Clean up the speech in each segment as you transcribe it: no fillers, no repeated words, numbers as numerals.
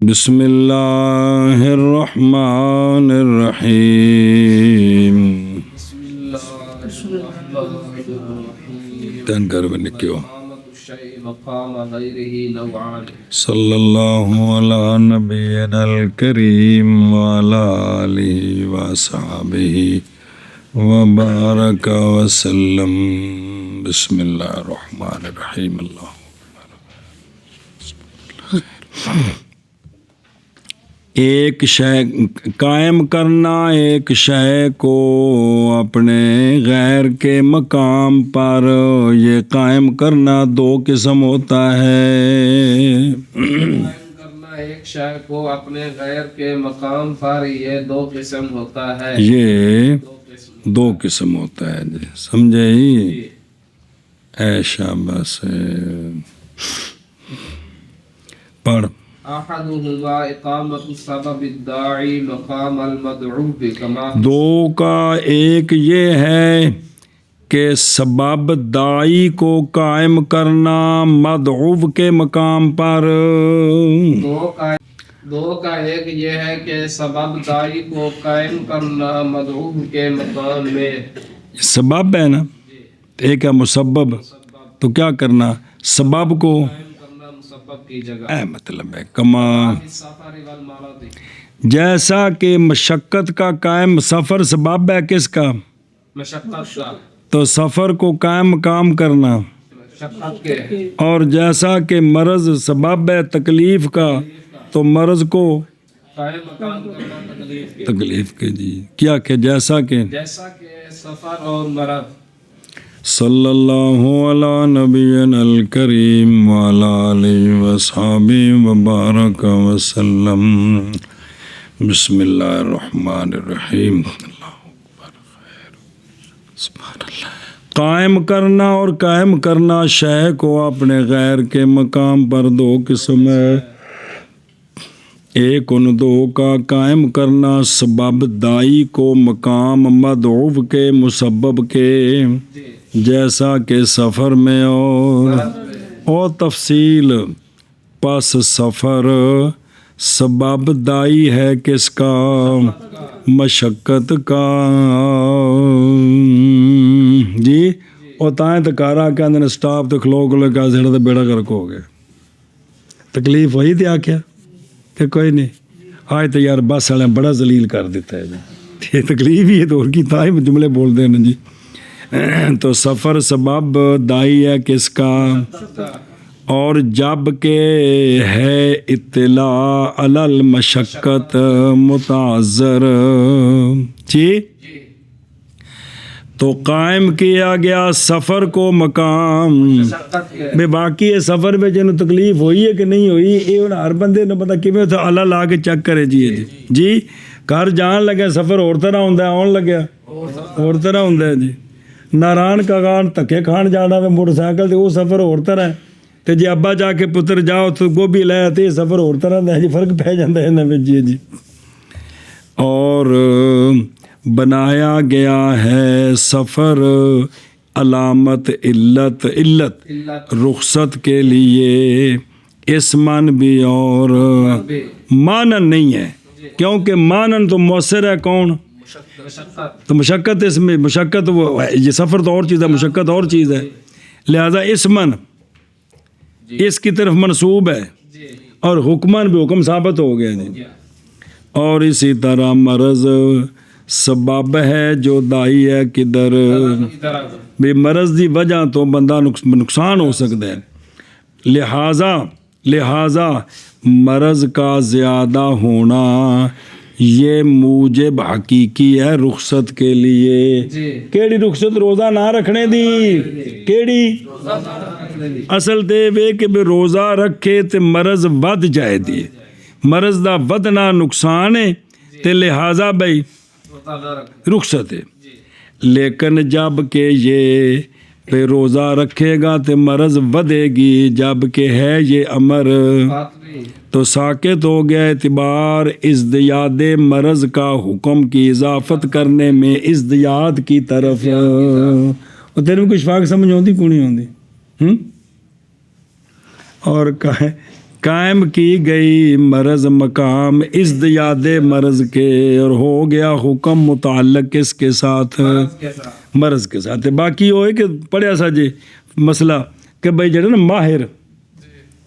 بسم اللہ الرحمن الرحیم تن کر بنے کیوں صلی اللہ علی نبینا الکریم وعلی آلہ وصحبہ وبارک وسلم بسم اللہ الرحمن الرحیم اللہ ایک شے قائم کرنا ایک شے کو اپنے غیر کے مقام پر، یہ قائم کرنا دو قسم ہوتا ہے۔ قائم کرنا ایک شے کو اپنے غیر کے مقام پر یہ دو قسم ہوتا ہے، یہ دو قسم ہوتا ہے جی، سمجھے ہی؟ اے شاباش، پڑھ۔ احدہما اقامت السبب الداعی مقام المدعو کما، دو کا ایک یہ ہے کہ سبب داعی کو قائم کرنا مدعو کے مقام پر۔ دو کا ایک یہ ہے کہ سبب داعی کو قائم کرنا مدعو کے مقام میں۔ سبب ہے نا، ایک ہے مسبب، تو کیا کرنا سبب کو مسبب کی جگہ، اے مطلب ہے کما، سفر والمرض، جیسا کہ مشقت کا قائم سفر سبب ہے کس کا؟ مشقت کا، تو سفر کو قائم مقام کرنا، مشقت کے، اور جیسا کہ مرض سبب ہے تکلیف کا، تو مرض کو قائم مقام کرنا تکلیف کے جی کیا کہ جیسا کہ سفر اور مرض۔ صلی اللہ علی نبینا الکریم وعلی آلہ وصحبہ وبارک وسلم بسم اللہ الرحمن الرحیم۔ سبحان اللہ۔ قائم کرنا اور قائم کرنا شے کو اپنے غیر کے مقام پر دو قسم ہے۔ ایک ان دو کا قائم کرنا سبب دائی کو مقام مدعو کے مسبب کے، جیسا کہ سفر میں اور تفصیل، پس سفر سبب دائی ہے کس کا؟ مشقت کا جی۔ اور تائیں تکارا کے اندر سٹاپ تو کھلو کھلو کا زیادہ بیڑا گرک ہو گئے، تکلیف وہی تھی آکھیا کہ کوئی نہیں، آج تو یار بس والے بڑا ذلیل کر دیتا ہے جی، یہ تکلیف ہی ہے تو اور کی تائیں جملے بول دیں نا جی۔ تو سفر سبب دائی ہے کس کا؟ اور جب کہ ہے اطلاع علی المشقت متعذر جی، تو قائم کیا گیا سفر کو مقام میں، باقی ہے سفر میں جنہوں تکلیف ہوئی ہے کہ نہیں ہوئی، یہ ہر بندے نے پتا کیویں تو اللہ لا کے چیک کرے جی جی۔ گھر جان لگے سفر اور طرح ہوندا ہے، آن لگیا اور طرح ہوندا ہے جی۔ ناران کاغان دھکے کھان جانا میں موٹر سائیکل تے وہ سفر اور طرح ہے، تے جی ابا جا کے پتر جاؤ تو گوبھی لے تے سفر اور طرح دا ہے جی، فرق پہ جاندا ہے نا جی جی۔ اور بنایا گیا ہے سفر علامت علت رخصت کے لیے، اسمن بھی اور مانن نہیں ہے، کیونکہ مانن تو مؤثر ہے کون؟ تو مشقت، اس میں مشقت وہ یہ سفر تو اور چیز ہے، مشقت اور چیز ہے، لہذا اسمن اس کی طرف منسوب ہے، اور حکمن بھی حکم ثابت ہو گیا جی۔ اور اسی طرح مرض سبب ہے جو دائی ہے کدھر بھی، مرض دی وجہ تو بندہ نقصان ہو سکتا ہے، لہذا مرض کا زیادہ ہونا یہ موجب حقیقی ہے رخصت کے لیے۔ کیڑی رخصت؟ روزہ نہ رکھنے دی۔ کیڑی؟ اصل تے وے کہ بے روزہ رکھے تے مرض ود جائے دی، مرض دا ودنا نقصان ہے تے لہذا بھائی رخصت ہے۔ لیکن جب کہ یہ پہ روزہ رکھے گا تے مرض ودے گی، جب کہ ہے یہ امر تو ساکت ہو گیا اعتبار ازدیاد مرض کا، حکم کی اضافت کرنے میں ازدیاد کی طرف۔ اور تیرے میں کچھ فرق سمجھ ہوندی کو نہیں ہوندی؟ اور قائم کی گئی مرض مقام ازدیاد مرض کے، اور ہو گیا حکم متعلق کس کے ساتھ؟ مرض کے ساتھ۔ باقی وہ ہے کہ پڑھیا سا جی مسئلہ کہ بھائی جڑا نا ماہر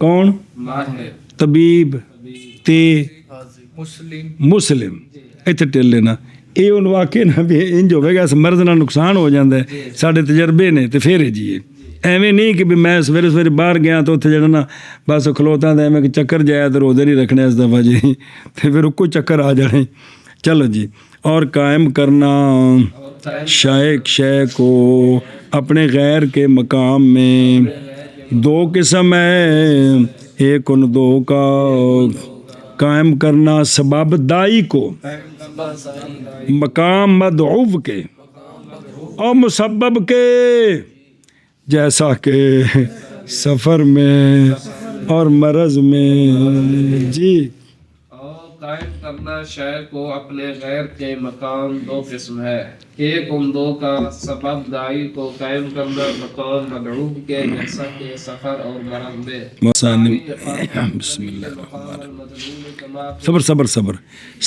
کون؟ ماہر طبیب تے مسلم اتنے ٹل لینا یہ ان واقع نہ بھی انج ہوئے گا اس مرض نہ نقصان ہو جاتا ہے سارے تجربے نے تو پھر جی ایویں نہیں کہ بھی میں سویرے سویرے باہر گیا تو اتنے جڑا نا بس کھلوتا تھا ایویں کہ چکر جایا تو روزے نہیں رکھنے اس دفعہ جی تو پھر کوئی چکر آ جانے۔ چلو جی، اور قائم کرنا شے کو اپنے غیر کے مقام میں دو قسم ہے، ایک ان دو کا قائم کرنا سبب دائی کو مقام مدعو کے اور مسبب کے، جیسا کہ سفر میں اور مرض میں جی۔ اور قائم کرنا شے کو اپنے غیر کے مقام دو قسم ہے، ایک ان دو کا سبب دائی کو قائم کرنا مقام مدعو کے، جیسا کہ سفر اور مرض میں۔ بسم اللہ الرحمن الرحیم۔ صبر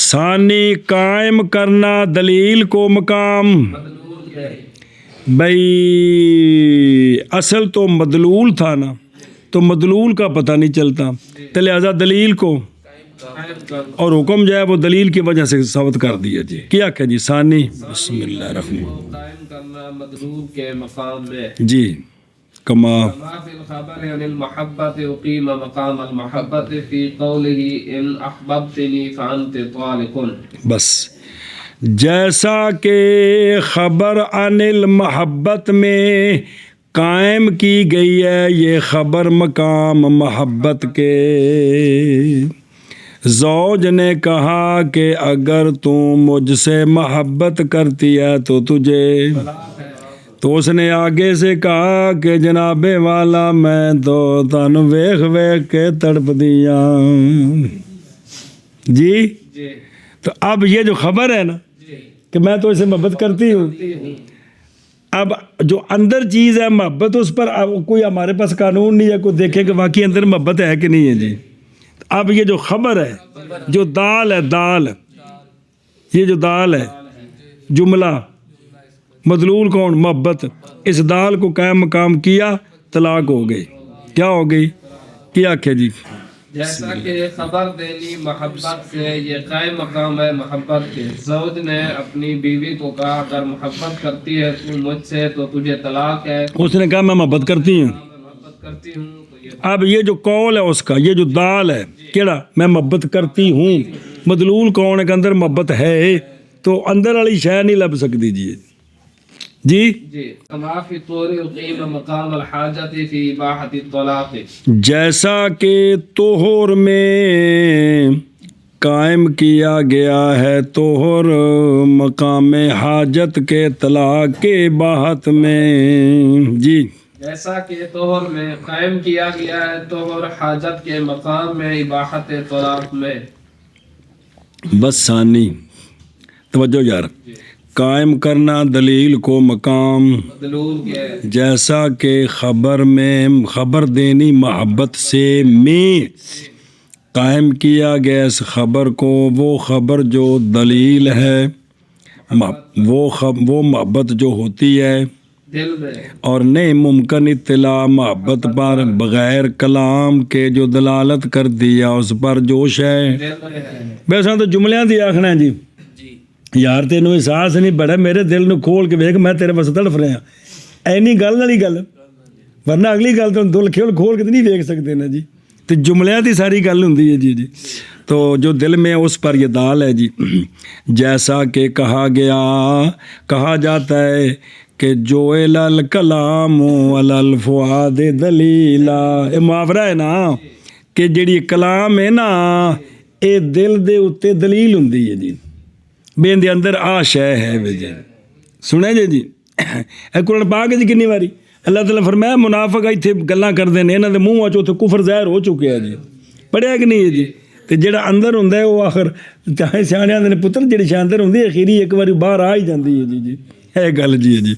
ثانی قائم کرنا دلیل کو مقام، بھائی اصل تو مدلول تھا نا، تو مدلول کا پتہ نہیں چلتا تو لہذا دلیل کو اور حکم جو ہے وہ دلیل کی وجہ سے ثابت کر دیا جی۔ کیا کہ جی ثانی بسم اللہ الرحمن الرحیم قائم کرنا مدلول کے مقام میں جی، کما فی الخبر عن المحبت اقیم مقام المحبت فی قوله ان احببتنی فانت طالق، بس جیسا کہ خبر عن المحبت میں قائم کی گئی ہے یہ خبر مقام محبت کے، زوج نے کہا کہ اگر تم مجھ سے محبت کرتی ہے تو تجھے، تو اس نے آگے سے کہا کہ جناب والا میں تو تن ویخ ویخ کے تڑپ دیا جی۔ تو اب یہ جو خبر ہے نا کہ میں تو اسے محبت کرتی ہوں، اب جو اندر چیز ہے محبت اس پر اب کوئی ہمارے پاس قانون نہیں ہے کوئی دیکھے کہ واقعی اندر محبت ہے کہ نہیں ہے جی۔ اب یہ جو خبر ہے جو دال ہے، دال یہ جو دال ہے جملہ مدلول کون؟ محبت، اس دال کو قائم مقام کیا طلاق ہو گئی، کیا ہو گئی؟ کیا کہ جی جیسا کہ خبر دینی محبت سے یہ قائم مقام ہے محبت کے، زوج نے اپنی بیوی کو کہا اگر محبت کرتی ہے تو مجھ سے تو تجھے طلاق ہے، اس نے کہا میں محبت کرتی ہوں، میں محبت کرتی ہوں تو یہ اب یہ جو قول ہے اس کا یہ جو دال ہے کیڑا میں محبت کرتی ہوں، مدلول کون ہے کہ اندر محبت ہے تو اندر والی شے نہیں لب سکتی جی جی۔ کما فی طور اقیم مقام الحاجت فی اباحت الطلاق، جیسا کہ طہر میں قائم کیا گیا ہے طہر مقام حاجت کے طلاق کے اباحت میں جی، جیسا کہ طہر میں قائم کیا گیا ہے طہر حاجت کے مقام میں اباحت طلاق میں۔ بس ثانی توجہ یار، قائم کرنا دلیل کو مقام مدلول کے، جیسا کہ خبر میں خبر دینی محبت سے میں قائم کیا گیا اس خبر کو، وہ خبر جو دلیل ہے وہ محبت جو ہوتی ہے دل میں، اور نہیں ممکن اطلاع محبت پر بغیر کلام کے جو دلالت کر دیا اس پر جوش ہے۔ دل میں ہے ویسا تو جملیاں دی آخنا ہے جی یار تینوں احساس نہیں بڑا میرے دل نو کھول کے ویکھ میں تیرے واسطے تڑف رہا اینی گل والی گل، ورنہ اگلی گل تو دل کھول کے تو نہیں ویکھ سکتے نا جی، تو جملیاں دی ساری گل ہوندی ہے جی جی۔ تو جو دل میں اس پر یہ دال ہے جی، جیسا کہ کہا جاتا ہے کہ جو الکلام الفؤاد دلیلا، یہ محاورہ ہے نا کہ جیڑی کلام ہے نا یہ دل دے اتے دلیل ہوندی ہے جی، بے اندے اندر آ شے ہے وے جی، سنے جی اے قرآن پاک جی کنی واری اللہ تعالیٰ فرمایا منافق ایتھے گلاں کردے نے انہاں دے منہ وچ اوتھے کفر ظاہر ہو چکے ہے جی، پڑھیا کہ نہیں ہے جی، تے جڑا اندر ہوندا ہے وہ آخر چاہے سیاںیاں دے پتر جڑی شے اندر ہوندی ہے اخیری ایک واری باہر آ ہی جاندی ہے جی جی، اے گل جی ہے جی۔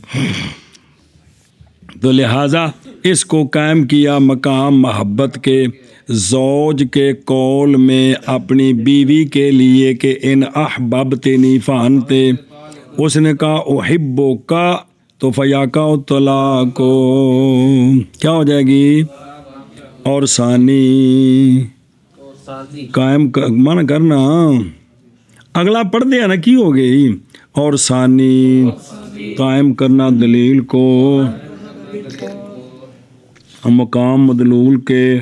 تو لہٰذا اس کو قائم کیا مقام محبت کے، زوج کے قول میں اپنی بیوی کے لیے کہ ان احببتنی فانتے، اس نے کہا احبو کا تو فیاکا طلاق کو کیا ہو جائے گی؟ اور ثانی قائم مانا کرنا، اگلا پڑھ دیا نا کی ہو گئی، اور ثانی قائم کرنا دلیل کو مقام مدلول کے،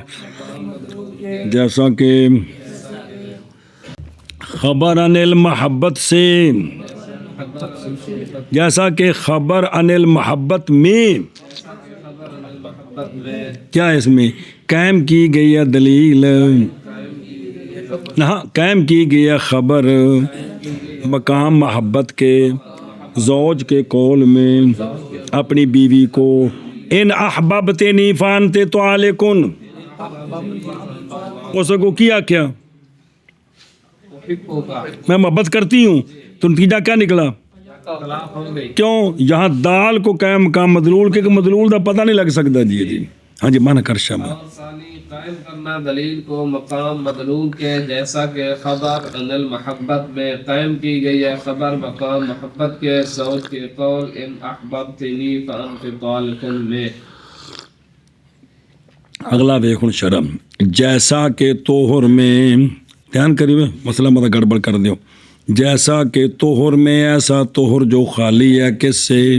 جیسا کہ خبر عن المحبت سے، جیسا کہ خبر عن المحبت میں کیا اس میں قائم کی گئی ہے دلیل، ہاں قائم کی گئی ہے خبر مقام محبت کے، زوج کے قول میں اپنی بیوی کو ان احببتنی فانتے طالقن، اس کو کیا میں محبت کرتی ہوں، تو نتیجہ کیا نکلا؟ کیوں؟ یہاں دال کو قائم مقام مدلول کے مدلول کا پتہ نہیں لگ سکتا۔ جی ہاں جی مانا کر شامل قائم کرنا دلیل کو مقام مدلول کے، جیسا کہ خبر عن المحبت میں قائم کی گئی ہے خبر مقام محبت کے، زوج کے قول ان احببتنی فانت طالق میں۔ اگلا دیکھو شرم، جیسا کہ توہر میں، دھیان کریے مسئلہ مت گڑبڑ کر دیو، جیسا کہ توہر میں، ایسا توہر جو خالی ہے کس سے؟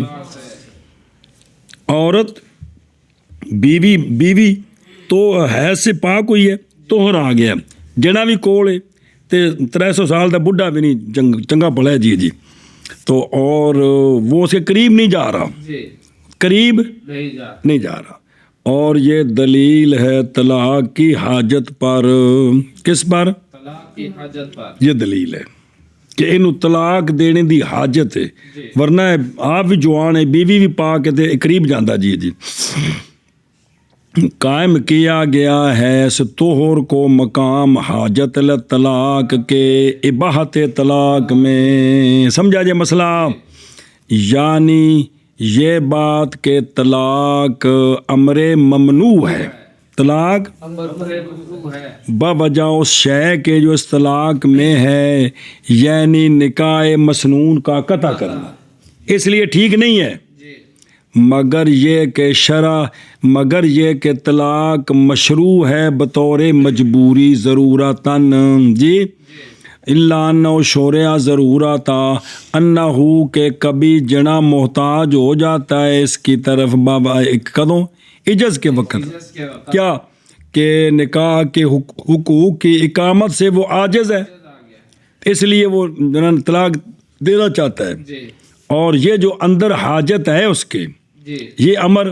عورت بیوی تو حیض سے پاک ہوئی ہے، توہر آ گیا، جنا بھی کول ہے تے 300 سال دا بڈھا بھی نہیں چنگا پڑا ہے، جی تو اور وہ اس کے قریب نہیں جا رہا، قریب نہیں جا رہا، اور یہ دلیل ہے طلاق کی حاجت پر، کس پر؟ طلاق کی حاجت پر، یہ دلیل ہے کہ انہوں طلاق دینے دی حاجت ہے، ورنہ آپ بھی جوان ہے، بیوی بھی پاک ہے تے قریب جاندہ۔ جی قائم کیا گیا ہے اس طہر کو مقام حاجت طلاق کے اباحت طلاق میں، سمجھا جائے مسئلہ؟ یعنی یہ بات کہ طلاق امر ممنوع ہے، طلاق بوجہ اس شے کے جو اس طلاق میں ہے، یعنی نکاح مسنون کا قطع کرنا، اس لیے ٹھیک نہیں ہے، مگر یہ کہ طلاق مشروع ہے بطور مجبوری ضرورتاً، جی اللہ انہ شورع ضرورتا انہو کہ کبھی جنا محتاج ہو جاتا ہے اس کی طرف، بابا کدوں اجز کے وقت، کیا کہ نکاح کے حقوق کی اقامت سے وہ عاجز ہے، اس لیے وہ طلاق دینا چاہتا ہے، اور یہ جو اندر حاجت ہے اس کے، یہ امر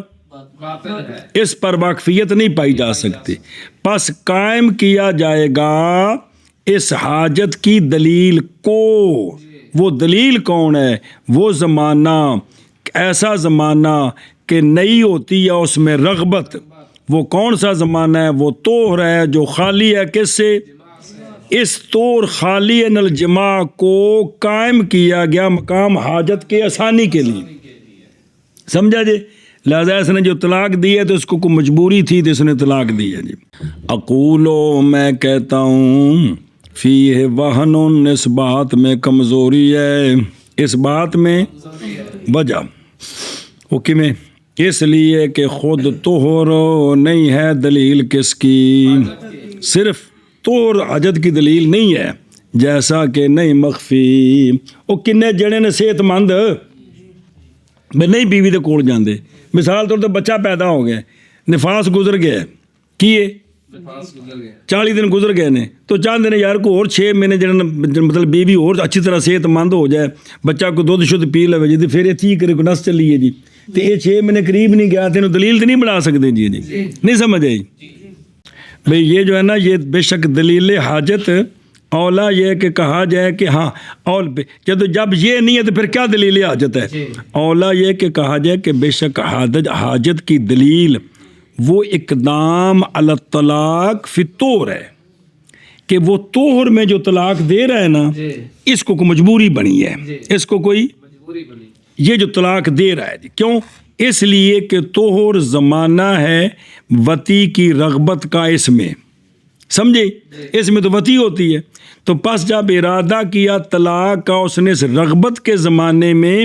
اس پر واقفیت نہیں پائی جا سکتی، پس قائم کیا جائے گا اس حاجت کی دلیل کو، وہ دلیل کون ہے؟ وہ زمانہ، ایسا زمانہ کہ نئی ہوتی ہے اس میں رغبت، وہ کون سا زمانہ ہے؟ وہ طہر ہے جو خالی ہے کس سے؟ اس طور خالی الجماع کو قائم کیا گیا مقام حاجت کے آسانی کے لیے، سمجھا جی؟ لہذا اس نے جو طلاق دی ہے تو اس کو کوئی مجبوری تھی تو اس نے طلاق دی ہے۔ جی اقولو میں کہتا ہوں، فیہ وہن، اس بات میں کمزوری ہے، اس بات میں وجہ وہ کمیں؟ اس لیے کہ خود طہر نہیں ہے دلیل کس کی؟ صرف طہر حاجت کی دلیل نہیں ہے، جیسا کہ نہیں مخفی، وہ کنے جڑے نے صحت مند میں نہیں بیوی دے کول جاندے، مثال طور تے بچہ پیدا ہو گیا، نفاس گزر گیا، کیے 40 دن گزر گئے نے، تو چاہتے ہیں یار کو اور 6 مہینے جڑا مطلب بیوی اور اچھی طرح صحت مند ہو جائے، بچہ کو دودھ شدھ پی لے جی، پھر یہ ٹھیک کرے کو نس چلی ہے جی، تو یہ 6 مہینے قریب نہیں گیا تو دلیل تو نہیں بنا سکتے جی نہیں سمجھ آئی بھئی؟ یہ جو ہے نا یہ بے شک دلیل حاجت اولا یہ کہ کہا جائے کہ ہاں جب یہ نہیں ہے تو پھر کیا دلیل حاجت ہے؟ اولا یہ کہ کہا جائے کہ بے شک حاجت کی دلیل وہ اقدام علی الطلاق فی الطہر ہے، کہ وہ طہر میں جو طلاق دے رہا ہے نا اس کو کوئی مجبوری بنی ہے، اس کو کوئی یہ جو طلاق دے رہا ہے، کیوں؟ اس لیے کہ طہر زمانہ ہے وتی کی رغبت کا، اس میں سمجھے؟ اس میں تو وتی ہوتی ہے. تو پس جب ارادہ کیا طلاق کا اس نے اس رغبت کے زمانے میں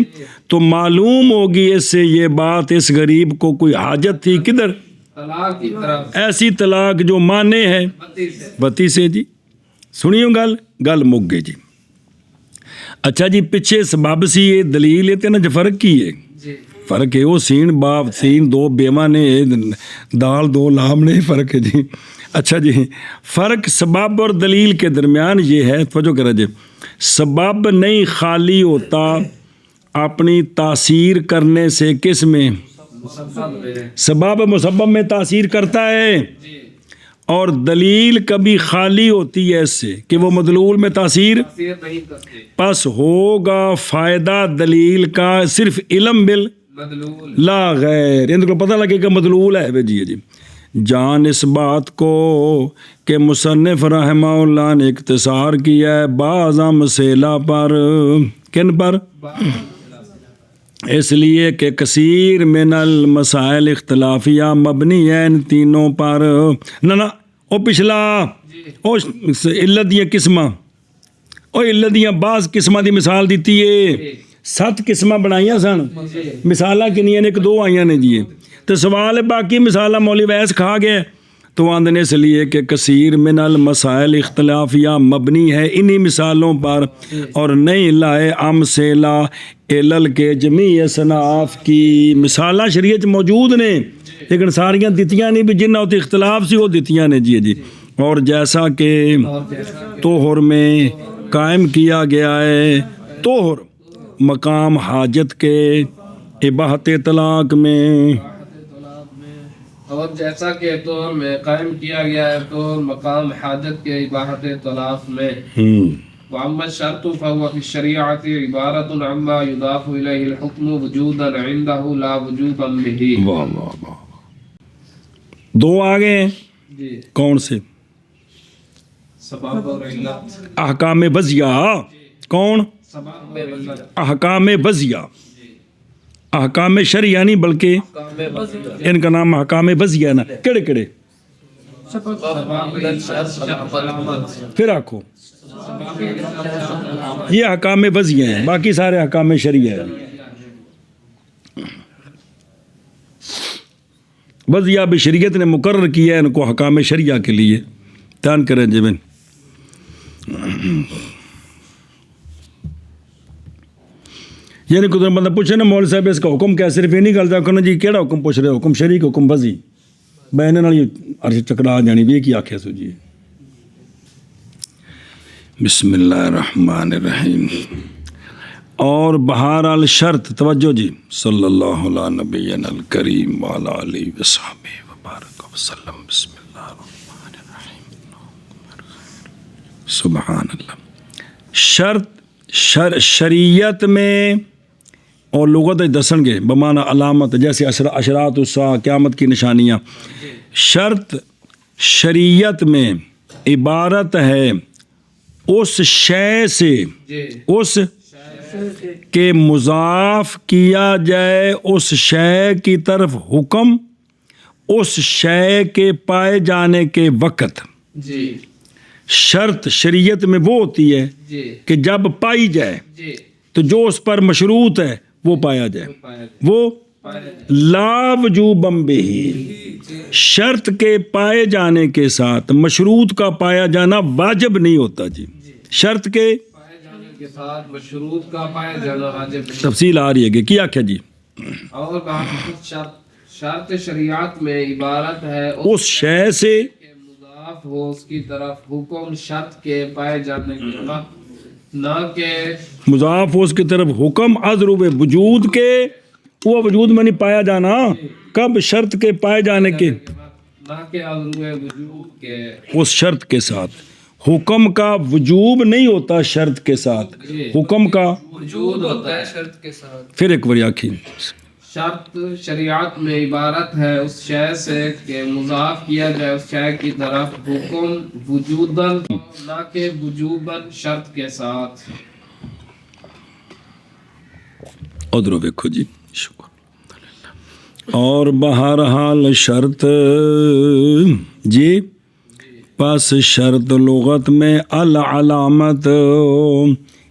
تو معلوم ہوگی اس سے یہ بات اس غریب کو کوئی حاجت تھی کدھر؟ طلاق کی طرف. ایسی طلاق جو مانے ہے وتی سے. جی سنیو گل مک گئی جی. اچھا جی پچھے سبب سی یہ دلیل ہے نا جو فرق کی ہے جی فرق ہے وہ سین باپ سین دو بیما نے دال دو لام نے فرق ہے جی. اچھا جی فرق سبب اور دلیل کے درمیان یہ ہے توجہ کرا جی. سبب نہیں خالی ہوتا اپنی تاثیر کرنے سے کس میں؟ سبب مسبب میں تاثیر کرتا ہے اور دلیل کبھی خالی ہوتی ہے اس سے کہ وہ مدلول میں تاثیر نہیں کرتے. پس ہوگا فائدہ دلیل کا صرف علم بل مدلول لا غیر. ان کو پتہ لگے کہ مدلول ہے. جی جان اس بات کو کہ مصنف رحمہ اللہ نے اختصار کیا ہے بعض مسئلہ پر. کن پر؟ اس لیے کہ کثیر من المسائل اختلافیہ مبنی ہے ان تینوں پر. نہ او پچھلا او علت دیاں قسماں او علت دیاں بعض قسماں دی مثال دیتی ہے. 7 قسماں بنائیاں سن مثالاں کنیاں نے 1 2 آئیاں نے جی. تو سوال ہے باقی مثالاں مولی ویس کھا گئے تو آندنے اس لیے کہ کثیر من المسائل اختلافیہ مبنی ہے انہی مثالوں پر اور نہیں لائے ام سے لا علل کے جمیع اصناف کی. مثالاں شریعت موجود نے لیکن ساریاں دتیاں نہیں بھی جنہ ہوتی اختلاف سی وہ دتیاں نے جی. اور جیسا کہ طہر میں قائم کیا گیا ہے طہر مقام حاجت کے اباحت طلاق میں. اور جیسا کہ طور میں قائم کیا گیا ہے طور مقام حاجت کے اباحت طلاق میں. وَأَمَّا الشَّرْطُ فَهُوَ فِي الشَّرِيعَةِ عِبَارَةٌ عَمَّا يُضَافُ إِلَيْهِ الْحُكْمُ وُجُودًا عِنْدَهُ لَا وُجُوبًا بِهِ. واہ واہ واہ. 2 آ گئے جی کون سے؟ سبب اور علت. احکام وضعیہ. کون؟ سبب اور علت. احکام وضعیہ. احکام شرعیہ نہیں بلکہ ان کا نام احکام وضعیہ نا. کڑے کڑے پھر آکھو یہ احکام وضعیہ ہیں باقی سارے احکام شرعیہ ہیں. وضعیہ بھی شریعت نے مقرر کیا ہے ان کو احکام شرعیہ کے لیے. دھیان کریں جی بن. یعنی کوئی بندہ پوچھے نا مول صاحب اس کا حکم کیا صرف یہ نہیں کرتا کہ جی کیڑا حکم پوچھ رہے حکم شریع حکم وضعی میں نال عرش چکڑا جانی بھی کی آکھیا سو جی. بسم اللہ الرحمن الرحیم. اور بہرحال شرط توجہ جی صلی اللہ علیہ نبینا الکریم وعلی آلہ وصحبہ وبارک وسلم. بسم اللہ الرحمن الرحیم. سبحان اللہ. شرط شریعت میں اور لغت دسن گے بمعنی علامت جیسے اشراط الساعہ قیامت کی نشانیاں. شرط شریعت میں عبارت ہے اس شے سے اس کے مضاف کیا جائے اس شے کی طرف حکم اس شے کے پائے جانے کے وقت. جی شرط شریعت میں وہ ہوتی ہے کہ جب پائی جائے تو جو اس پر مشروط ہے وہ پایا جائے. وہ لا وجوباً بہ شرط کے پائے جانے کے ساتھ مشروط کا پایا جانا واجب نہیں ہوتا جی. شرط کے ساتھ مشروط کا پایا جانا واجب. تفصیل آ رہی ہے کہ کیا کیا جی. اور شرط شریعت میں عبارت ہے اس شے سے مضاف ہو اس کی طرف حکم شرط کے پائے جانے کے وقت نہ کہ مضاف ہو اس کی طرف حکم اضرب وجود کے وہ وجود میں نہیں پایا جانا کب شرط کے پائے جانے کے نہ کہ اضرب وجود کے اس شرط کے ساتھ. حکم کا وجوب نہیں ہوتا شرط کے ساتھ حکم کا وجود ہوتا ہے شرط کے ساتھ. پھر ایک بار آکھی. شرط شریعت میں عبارت ہے اس شے سے کہ مضاف کیا جائے اس شے کی طرف حکم وجوداً نہ کہ وجوباً شرط کے ساتھ. ادھر دیکھو جی. شکر. اور بہرحال شرط جی پس شرط لغت میں العلامت،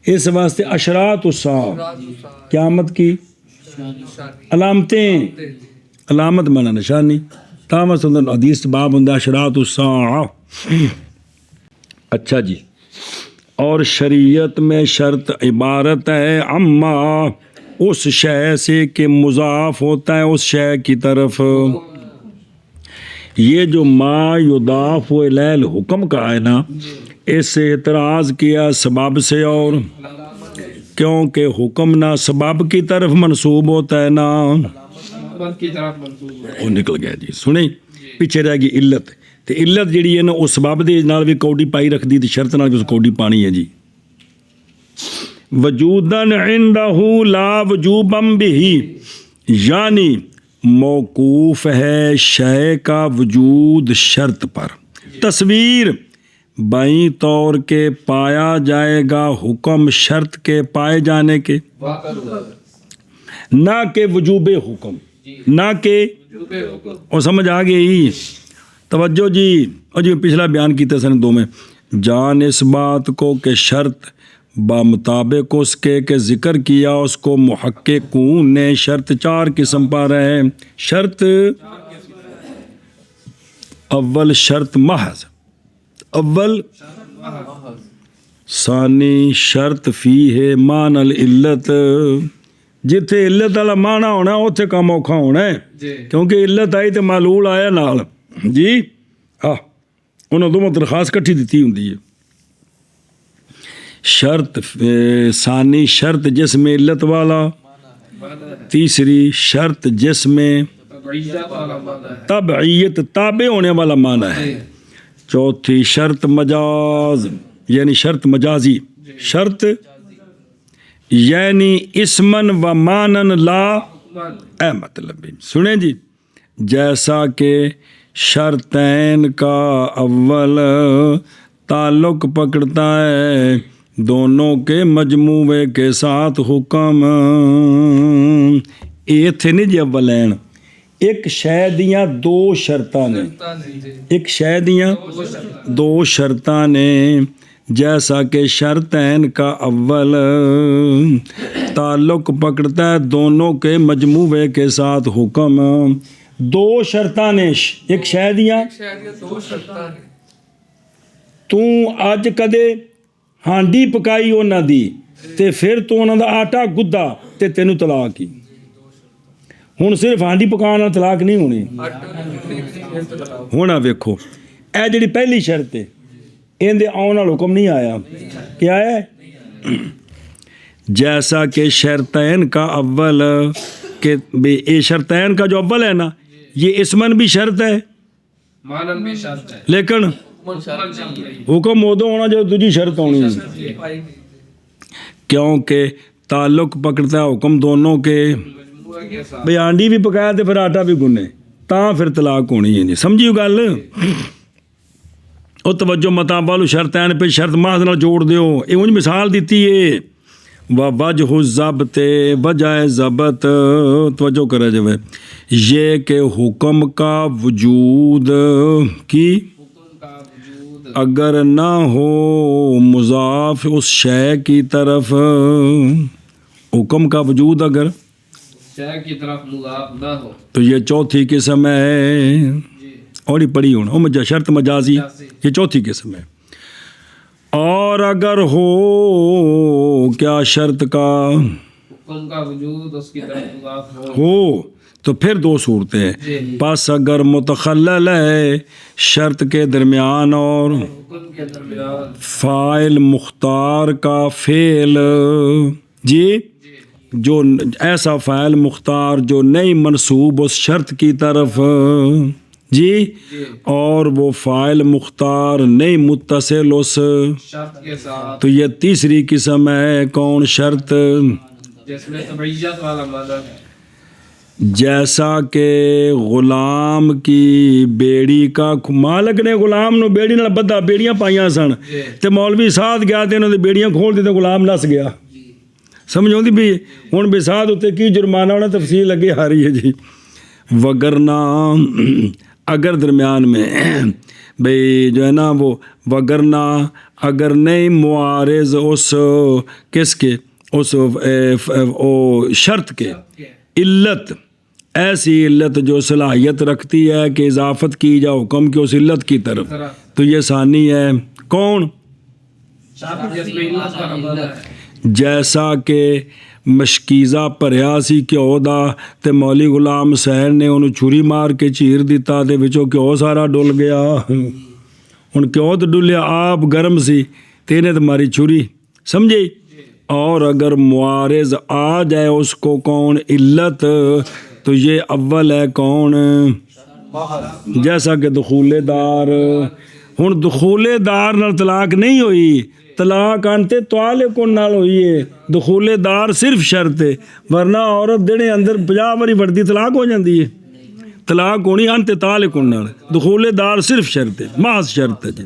اس واسطے اشراط الساعہ قیامت کی علامتیں، علامت مانا نشانی، تامس حدیث باب ہوں اشراط الساعہ۔ اچھا جی، اور شریعت میں شرط عبارت ہے عما اس شے سے کہ مضاف ہوتا ہے اس شے کی طرف۔ یہ جو ما یضاف الیہ الحکم کا ہے نا، اس سے اعتراض کیا سبب سے، اور کیونکہ حکم نہ سبب کی طرف منسوب ہوتا ہے نہ کی طرف منسوب ہے۔ وہ نکل گیا جی، سنیں پیچھے رہ گئی علت، تے علت جڑی ہے نا اس سبب دے نال بھی کوڈی پائی رکھ دی تے شرط نال بھی اس کوڈی پانی ہے جی۔ وجوداً عندہ لا وجوباً بہ، یعنی موقوف ہے شے کا وجود شرط پر، تصویر بائیں طور کے پایا جائے گا حکم شرط کے پائے جانے کے، نہ کہ وجوب حکم، نہ کہ، اور سمجھ آ گئی؟ توجہ جی، اور جی پچھلا بیان کیتے سن دو میں، جان اس بات کو کہ شرط بمطابق اس کے کہ ذکر کیا اس کو محققون نے شرط چار قسم پر ہے۔ شرط اول شرط محض، اول ثانی شرط فی ہے مان العلت، جتھے علت والا معنی ہونا اتنے کام اوکھا ہونا ہے، کیونکہ علت آئی تو معلول آیا نال جی، انہوں دونوں درخواست کٹھی دیتی ہوں ہے۔ شرط ثانی شرط جس میں علت والا، تیسری شرط جس میں تبعیت تابع ہونے والا معنی ہے، چوتھی شرط مجاز یعنی شرط مجازی، شرط یعنی اسمن و مانن لا، اے مطلب سنیں جی، جیسا کہ شرطین کا اول تعلق پکڑتا ہے دونوں کے مجموعے کے ساتھ حکم، یہ تھے نہیں جی اولین، ایک شے دیاں دو شرطاں نے، ایک شے دیاں دو شرطاں نے، جیسا کہ شرطین کا اول تعلق پکڑتا ہے دونوں کے مجموعے کے ساتھ حکم، دو شرطاں نے ایک شے دیاں، تو اج کدے ہانڈی پکائی انہاں دی تے پھر تو انہاں دا آٹا گدا تے تینوں طلاق ہی، ہن صرف ہانڈی پکان نال طلاق نہیں ہونی، ہونا ویکھو اے جڑی پہلی شرط ہے ان دے آن نال حکم نہیں آیا، کیا ہے؟ جیسا کہ شرطین کا اول، کہ اے شرطین کا جو اول ہے نا یہ اسمن بھی شرط ہے مانن بھی شرط ہے، لیکن حکم ادو ہونا جو دوجی شرط ہونی ہے، کیونکہ تعلق پکڑتا ہے حکم دونوں کے، بھئی آنڈی بھی پکایا تو پھر آٹا بھی گنے تاں پھر طلاق ہونی ہے، سمجھیو گل؟ او توجہ متا بالو شرطین پہ شرط محض نال جوڑ دیو، یہ انج مثال دیتی ہے، وجہ الضبط وجہ ضبط، توجہ کرے جو ہے یہ کہ حکم کا وجود کی اگر نہ ہو مضاف اس شے کی طرف، حکم کا وجود اگر شے کی طرف مضاف نہ ہو تو یہ چوتھی قسم ہے، اور ہی پڑھی ہونا شرط مجازی، یہ چوتھی قسم ہے، اور اگر ہو کیا شرط کا حکم کا وجود اس کی طرف مضاف ہو تو پھر دو صورتیں، پس اگر متخلل ہے شرط کے درمیان اور حکم کے درمیان فاعل مختار کا فعل، جی جو ایسا فاعل مختار جو نہیں منسوب اس شرط کی طرف، جی اور وہ فاعل مختار نہیں متصل اس شرط کے ساتھ، تو یہ تیسری قسم ہے، کون شرط؟ جس میں تبعیت والا معنی ہے، جیسا کہ غلام کی بیڑی کا، مالک نے غلام نو بیڑی نال بدھا، بیڑیاں پائیاں سن تے مولوی ساتھ گیا تے انہوں نے بیڑیاں کھول دی تے غلام نس گیا، سمجھ آؤندی بھی ہن بساد اتنے کی جرمانہ ہونا تفصیل لگے آ رہی ہے جی، وگرنہ اگر درمیان میں بھئی جو ہے نا وہ وگرنہ اگر نہیں معارض اس کس کے اس شرط کے علت ایسی علت جو صلاحیت رکھتی ہے کہ اضافت کی جا حکم کے اس علت کی طرف تو یہ ثانی ہے کون جیسا کہ مشکیزہ بھریا سی گھیو دا تے مولی غلام حسین نے انہوں چھری مار کے چیر دیتا تے وچوں گھیو سارا ڈل گیا ہن گھیو تو ڈلیا آپ گرم سی تے نے تمہاری چھری سمجھے اور اگر معارض آ جائے اس کو کون علت تو یہ اول ہے کون جیسا کہ دخول دار ہن دخول دار نال طلاق نہیں ہوئی طلاق انتے طالق نال ہوئی ہے دخول دار صرف شرط ہے ورنہ عورت دنے اندر 50 واری وردی طلاق ہو جاندی ہے طلاق ہونی انتے طالق نال دخول دار صرف شرط ہے محض شرط ہے جی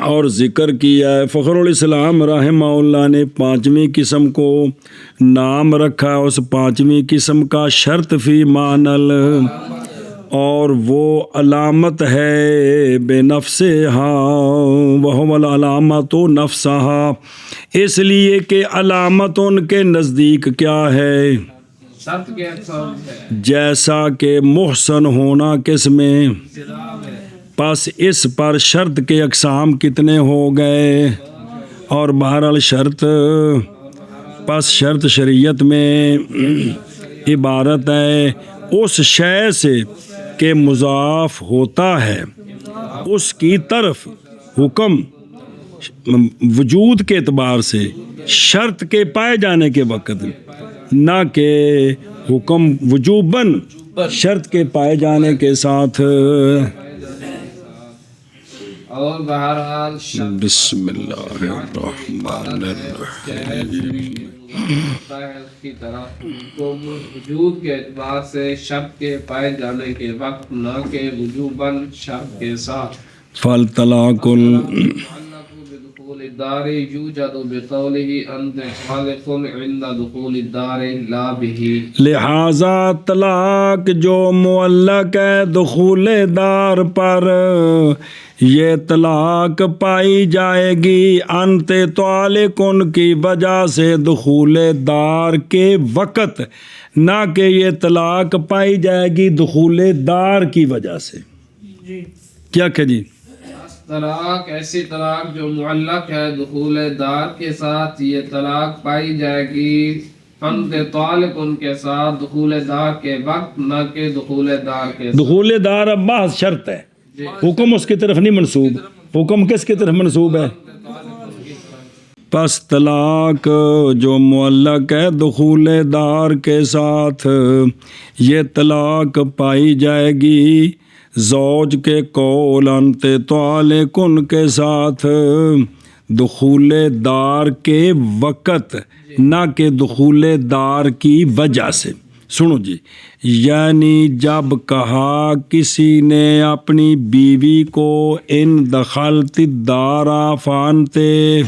اور ذکر کیا ہے فخر الاسلام رحمہ اللہ نے 5ویں قسم کو نام رکھا اس 5ویں قسم کا شرط فی معنل اور وہ علامت ہے بے نفس وہو العلامت نفسہا اس لیے کہ علامت ان کے نزدیک کیا ہے جیسا کہ محسن ہونا کس میں پس اس پر شرط کے اقسام کتنے ہو گئے اور بہرحال شرط پس شرط شریعت میں عبارت ہے اس شے سے کہ مضاف ہوتا ہے اس کی طرف حکم وجود کے اعتبار سے شرط کے پائے جانے کے وقت نہ کہ حکم وجوباً شرط کے پائے جانے کے ساتھ اور بہرحال بسم اللہ الرحمن الرحیم کی طرح وجود کے اعتبار سے شرط کے پائے جانے کے وقت نہ کہ وجوباً شرط کے ساتھ فالطلاق بدخول الدار یوجد بقوله انت خالق عند دخول الدار لا به لہذا طلاق جو معلق ہے دخول دار پر یہ طلاق پائی جائے گی انت طالق کی وجہ سے دخول دار کے وقت نہ کہ یہ طلاق پائی جائے گی دخول دار کی وجہ سے کیا کہ جی طلاق ایسی طلاق جو معلق ہے دخول دار کے ساتھ یہ طلاق پائی جائے گی انت طالق ان کے ساتھ دخول دار کے وقت نہ کہ دخول دار کے دخول دار اب محض شرط ہے حکم اس کی طرف نہیں منسوب حکم کس کی طرف منسوب ہے پس طلاق جو معلق ہے دخول دار کے ساتھ یہ طلاق پائی جائے گی زوج کے قول انت طالق ان کے ساتھ دخول دار کے وقت نہ کہ دخول دار کی وجہ سے سنو جی یعنی جب کہا کسی نے اپنی بیوی کو ان دخلت الدار فانتے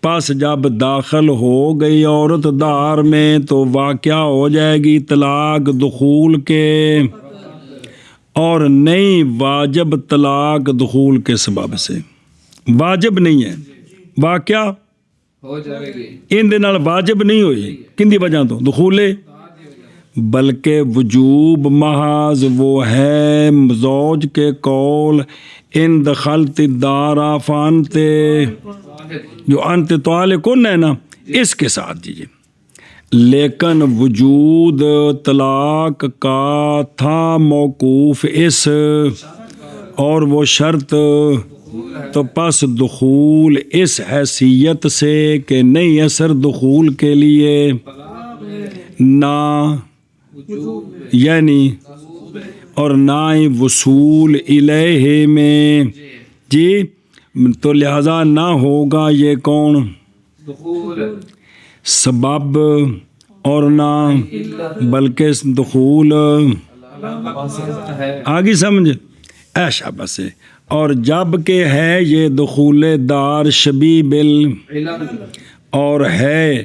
پس جب داخل ہو گئی عورت دار میں تو واقعہ ہو جائے گی طلاق دخول کے اور نہیں واجب طلاق دخول کے سبب سے واجب نہیں ہے واقعہ ہو جائے گی ان دے نال واجب نہیں ہوئی کن دی وجہ تو دخول بلکہ وجوب محض وہ ہے زوج کے قول ان دخلت الدار فانتے جو انت طالق ہے نا اس کے ساتھ دیجیے لیکن وجود طلاق کا تھا موقوف اس اور وہ شرط تو پس دخول اس حیثیت سے کہ نہیں اثر دخول کے لیے نہ یعنی اور نہ وصول الیہ میں جی تو لہذا نہ ہوگا یہ کون دخول سبب اور نہ بلکہ دخول آگے سمجھ ایشا بس ہے اور جب کہ ہے یہ دخول دار شبیہ بال اور ہے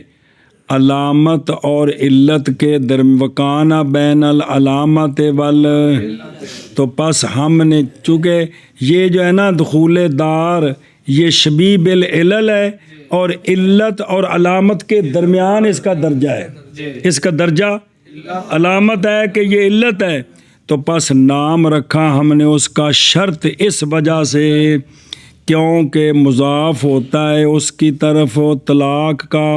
علامت اور علت کے وکان بین العلامت وال، تو پس ہم نے، چونکہ یہ جو ہے نا دخول دار یہ شبیہ بالعلل ہے، اور علت اور علامت کے درمیان اس کا درجہ ہے، اس کا درجہ علامت ہے کہ یہ علت ہے، تو پس نام رکھا ہم نے اس کا شرط اس وجہ سے کیونکہ مضاف ہوتا ہے اس کی طرف طلاق کا،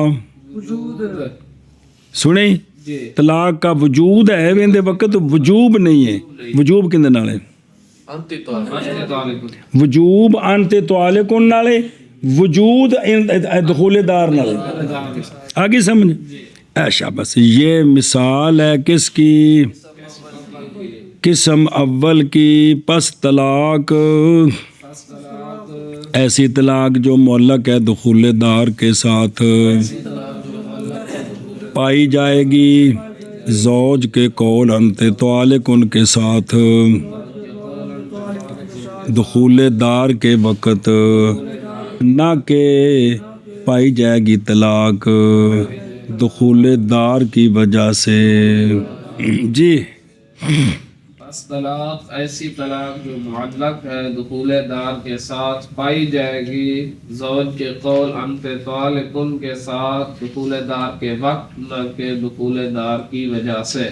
سنیں طلاق کا وجود ہے، ویندے وقت وجوب نہیں ہے، وجوب کندے نال ہے، وجوب انت تعلقن نالے، وجود دخول دار نالے، آگے سمجھ ایشا. بس یہ مثال ہے کس کی؟ قسم اول کی. پس طلاق ایسی طلاق جو معلق ہے دخول دار کے ساتھ پائی جائے گی زوج کے قول انت طالق ان کے ساتھ دخول دار کے وقت، نہ کہ پائی جائے گی طلاق دخول دار کی وجہ سے. جی بس طلاق ایسی طلاق جو معلق ہے دخول دار کے ساتھ پائی جائے گی زوج کے قول انت طالق کے ساتھ دخول دار کے وقت، نہ کہ دخول دار کی وجہ سے.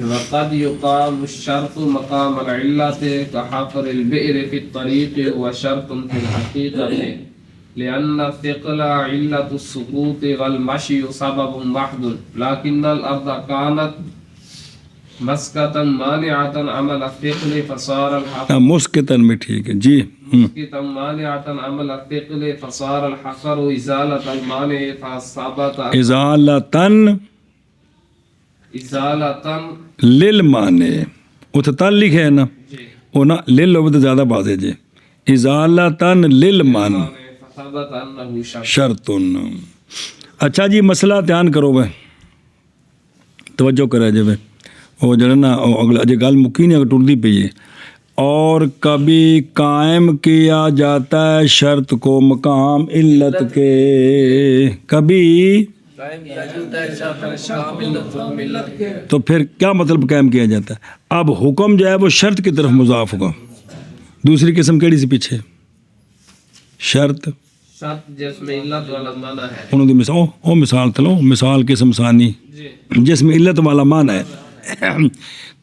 وقد يقام الشرط مقام العلة كحفر البئر في الطريق وشرط في الحقيقة، لأن الثقل علة السقوط والمشي سبب محض، لكن الأرض كانت مسكتا مانعة عمل الثقل فصار الحفر مسکتن میں ٹھیک ہے. جی مسكتا مانعة عمل الثقل فصار الحفر إزالة المانع فثبت ازالتن للمانے، اتنا لکھے ہے نا وہ نا لل تو زیادہ بات ہے جی. ازالتن للمانے شرطن. اچھا جی مسئلہ دھیان کرو بھائی، توجہ کرے جی بھائی، وہ جو ہے نا اگلا جی گل مکی نہیں اگر ٹردی پی ہے. اور کبھی قائم کیا جاتا ہے شرط کو مقام علت کے، کبھی تو پھر کیا مطلب قائم کیا جاتا ہے؟ اب حکم جو ہے وہ شرط کی طرف مضاف ہوگا. دوسری قسم کیڑی سی پیچھے؟ شرط جس میں علت والا معنی ہے، انہوں دی مثال او مثال تلو، مثال قسم ثانی جس میں علت والا معنی ہے.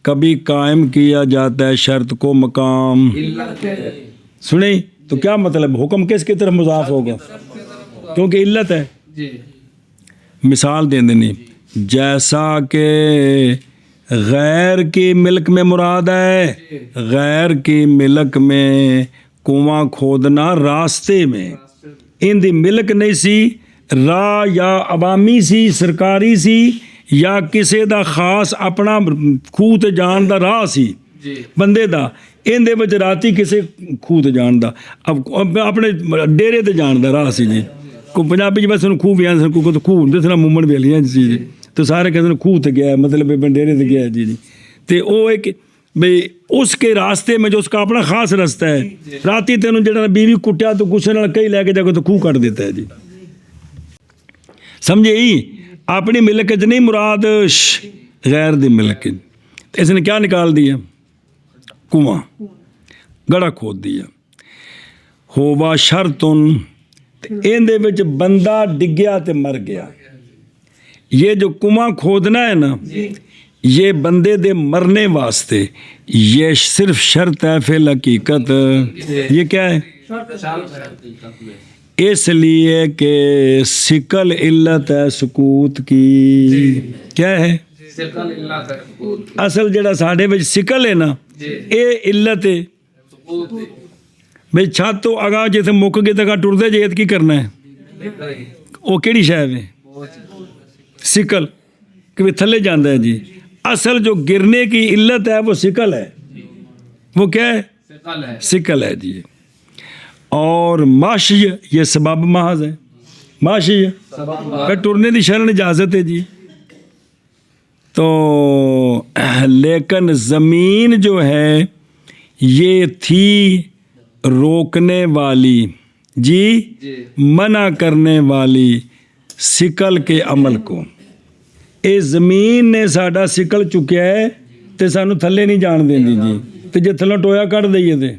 کبھی قائم کیا جاتا ہے شرط کو مقام، سنیں تو کیا مطلب حکم کس کی طرف مضاف ہوگا؟ کیونکہ علت ہے. مثال دے دینی، جیسا کہ غیر کی ملک میں مراد ہے، غیر کی ملک میں کنواں کھودنا راستے میں، ان دی ملک نہیں سی، راہ یا عوامی سی، سرکاری سی، یا کسی دا خاص اپنا خوہ تے جان دا راہ سی بندے دا، ان دے وچ راتی کسی خوہ تے جان دا، اب اپنے ڈیرے تے جان دا راہ سی جی. کو پنجابی بس خوہ بھی آنے کو تو خوہ جس طرح مومن بیلیاں جی تو سارے کہتے ہیں خوہ تے گیا ہے، مطلب ڈیرے تے گیا ہے جی. تے وہ ایک بھئی اس کے راستے میں جو اس کا اپنا خاص رستہ ہے، راتی تینوں جڑا بیوی کٹیا تو غصے نال کئی لے کے جا کے تو خوہ کٹ دیتا ہے جی. سمجھے ہی اپنی ملک نہیں مراد، غیر دی ملک. اس نے کیا نکال دیا؟ کنواں گڑا کھود دیا. ہوا شرطن، ان دے وچ بندہ ڈگیا تے مر گیا. یہ جو کنواں کھودنا ہے نا یہ بندے دے مرنے واسطے، یہ صرف شرط ہے فی الحقیقت. یہ کیا ہے؟ اس لیے کہ سکل علت ہے سکوت کی. کیا ہے؟ اصل جڑا ساڈے وچ سکل ہے نا اے علت ہے. بھئی چھت تو اگاں جیسے مک گئے تک ٹردے جے کی کرنا ہے؟ وہ کیڑی شے ہے؟ سکل کہ تھلے جاندا ہے جی. اصل جو گرنے کی علت ہے وہ سکل ہے. وہ کیا ہے؟ سکل ہے جی. اور ماشی یہ سبب محض ہے. ماشی کہ ٹرنے دی شرن اجازت ہے جی. تو لیکن زمین جو ہے یہ تھی روکنے والی، جی جی منع کرنے والی سکل کے عمل کو ਇਹ ਜ਼ਮੀਨ ਨੇ ਸਾਡਾ ਸਿਕਲ ਚੁੱਕਿਆ ਹੈ ਤੇ ਸਾਨੂੰ ਥੱਲੇ ਨਹੀਂ ਜਾਣ ਦਿੰਦੀ ਜੀ ਤੇ ਜੇ ਥੱਲੋਂ ਟੋਇਆ ਕੱਢ ਦਈਏ ਤੇ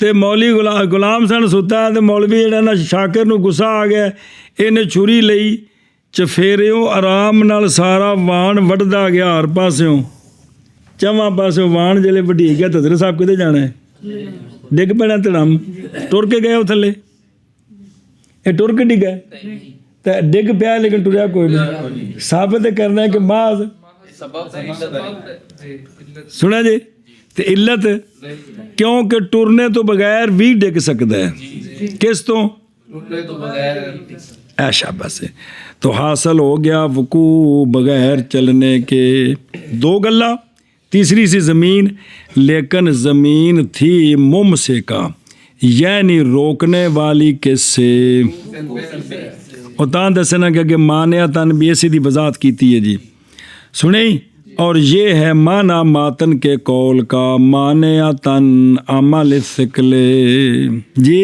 ਤੇ ਮੌਲੀ ਗੁਲਾਮ ਸਨ ਸੁੱਤਾ ਤੇ ਮੌਲਵੀ ਜਿਹੜਾ ਨਾ ਸ਼ਾਕਿਰ ਨੂੰ ਗੁੱਸਾ ਆ ਗਿਆ ਇਹਨੇ ਛੁਰੀ ਲਈ ਚਫੇਰਿਓ ਆਰਾਮ ਨਾਲ ਸਾਰਾ ਵਾਣ ਵੱਢਦਾ ਗਿਆ ਹਰ ਪਾਸਿਓਂ ਚਵਾਂ ਪਾਸਿਓਂ ਵਾਣ ਜਿਹੜੇ ਵਢੀ ਗਿਆ ਹਜ਼ਰਤ ਸਾਹਿਬ ਕਿਤੇ ਜਾਣਾ ਹੈ ਡਿੱਗ ਪੈਣਾ ਧੜਮ ਟੁਰ ਕੇ ਗਏ ਉਹ ਥੱਲੇ ਇਹ ਟੁਰ ਕੇ ਡਿੱਗਾ ਤੇ ਡਿੱਗ ਪਿਆ ਲੇਕਿਨ ਟੁਰਿਆ ਕੋਈ ਨਹੀਂ ਸਾਬਤ ਕਰਨਾ ਕਿ ਮਾਜ਼ ਸੁਣਿਆ ਜੀ ਤੇ ਇੱਲਤ ਕਿਉਂਕਿ ਟੁਰਨੇ ਤੋਂ ਬਗੈਰ ਵੀ ਡਿੱਗ ਸਕਦਾ ਹੈ ਕਿਸ ਤੋਂ ٹوٹنے تو بغیر ایشا بس ہے تو حاصل ہو گیا وقوع بغیر چلنے کے. دو گلہ تیسری سی زمین لیکن زمین تھی ممسکہ یعنی روکنے والی کس سے. اور تاں دسنا کہ مانیا تن بھی اسی دی وضاحت کیتی ہے جی سنیں. اور یہ ہے مانا ماتن کے قول کا مانیا تن عمل ثقل جی.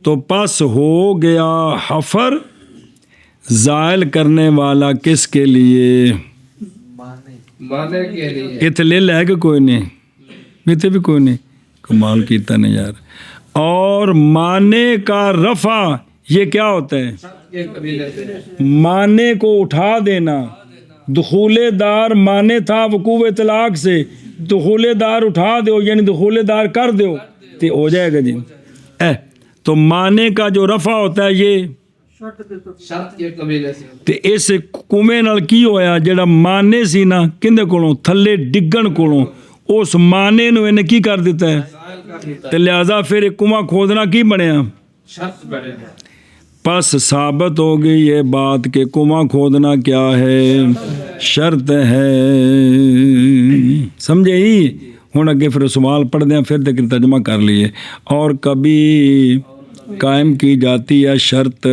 تو پس ہو گیا حفر زائل کرنے والا کس کے لیے. مانے کے لیے اتنے لے لے کہ کوئی نہیں اتنے بھی کوئی نہیں کمال کیتا نہیں یار. اور مانے کا رفع یہ کیا ہوتا ہے. یہ قبیلے سے مانے کو اٹھا دینا. دخول دار مانے تھا وقوع اطلاق سے دخول دار اٹھا دو یعنی دخول دار کر دو تو ہو جائے گا جی. تو مانے کا جو رفع ہوتا ہے یہ شرط کے قبیلے سے تے اس کمے نال کی ہویا جڑا مانے سی نا کندے کولوں تھلے ڈگن کولوں اس مانے نو انہیں کی کر دیتا ہے تے لہذا پھر ایک کنواں کھودنا کی بنیا شرط بڑے پس ثابت ہو گئی یہ بات کہ کنواں کھودنا کیا ہے شرط ہے. سمجھے ہی ہوں اگے پھر سوال پڑھ دیں پھر تک ترجمہ کر لیے. اور کبھی قائم کی جاتی ہے شرط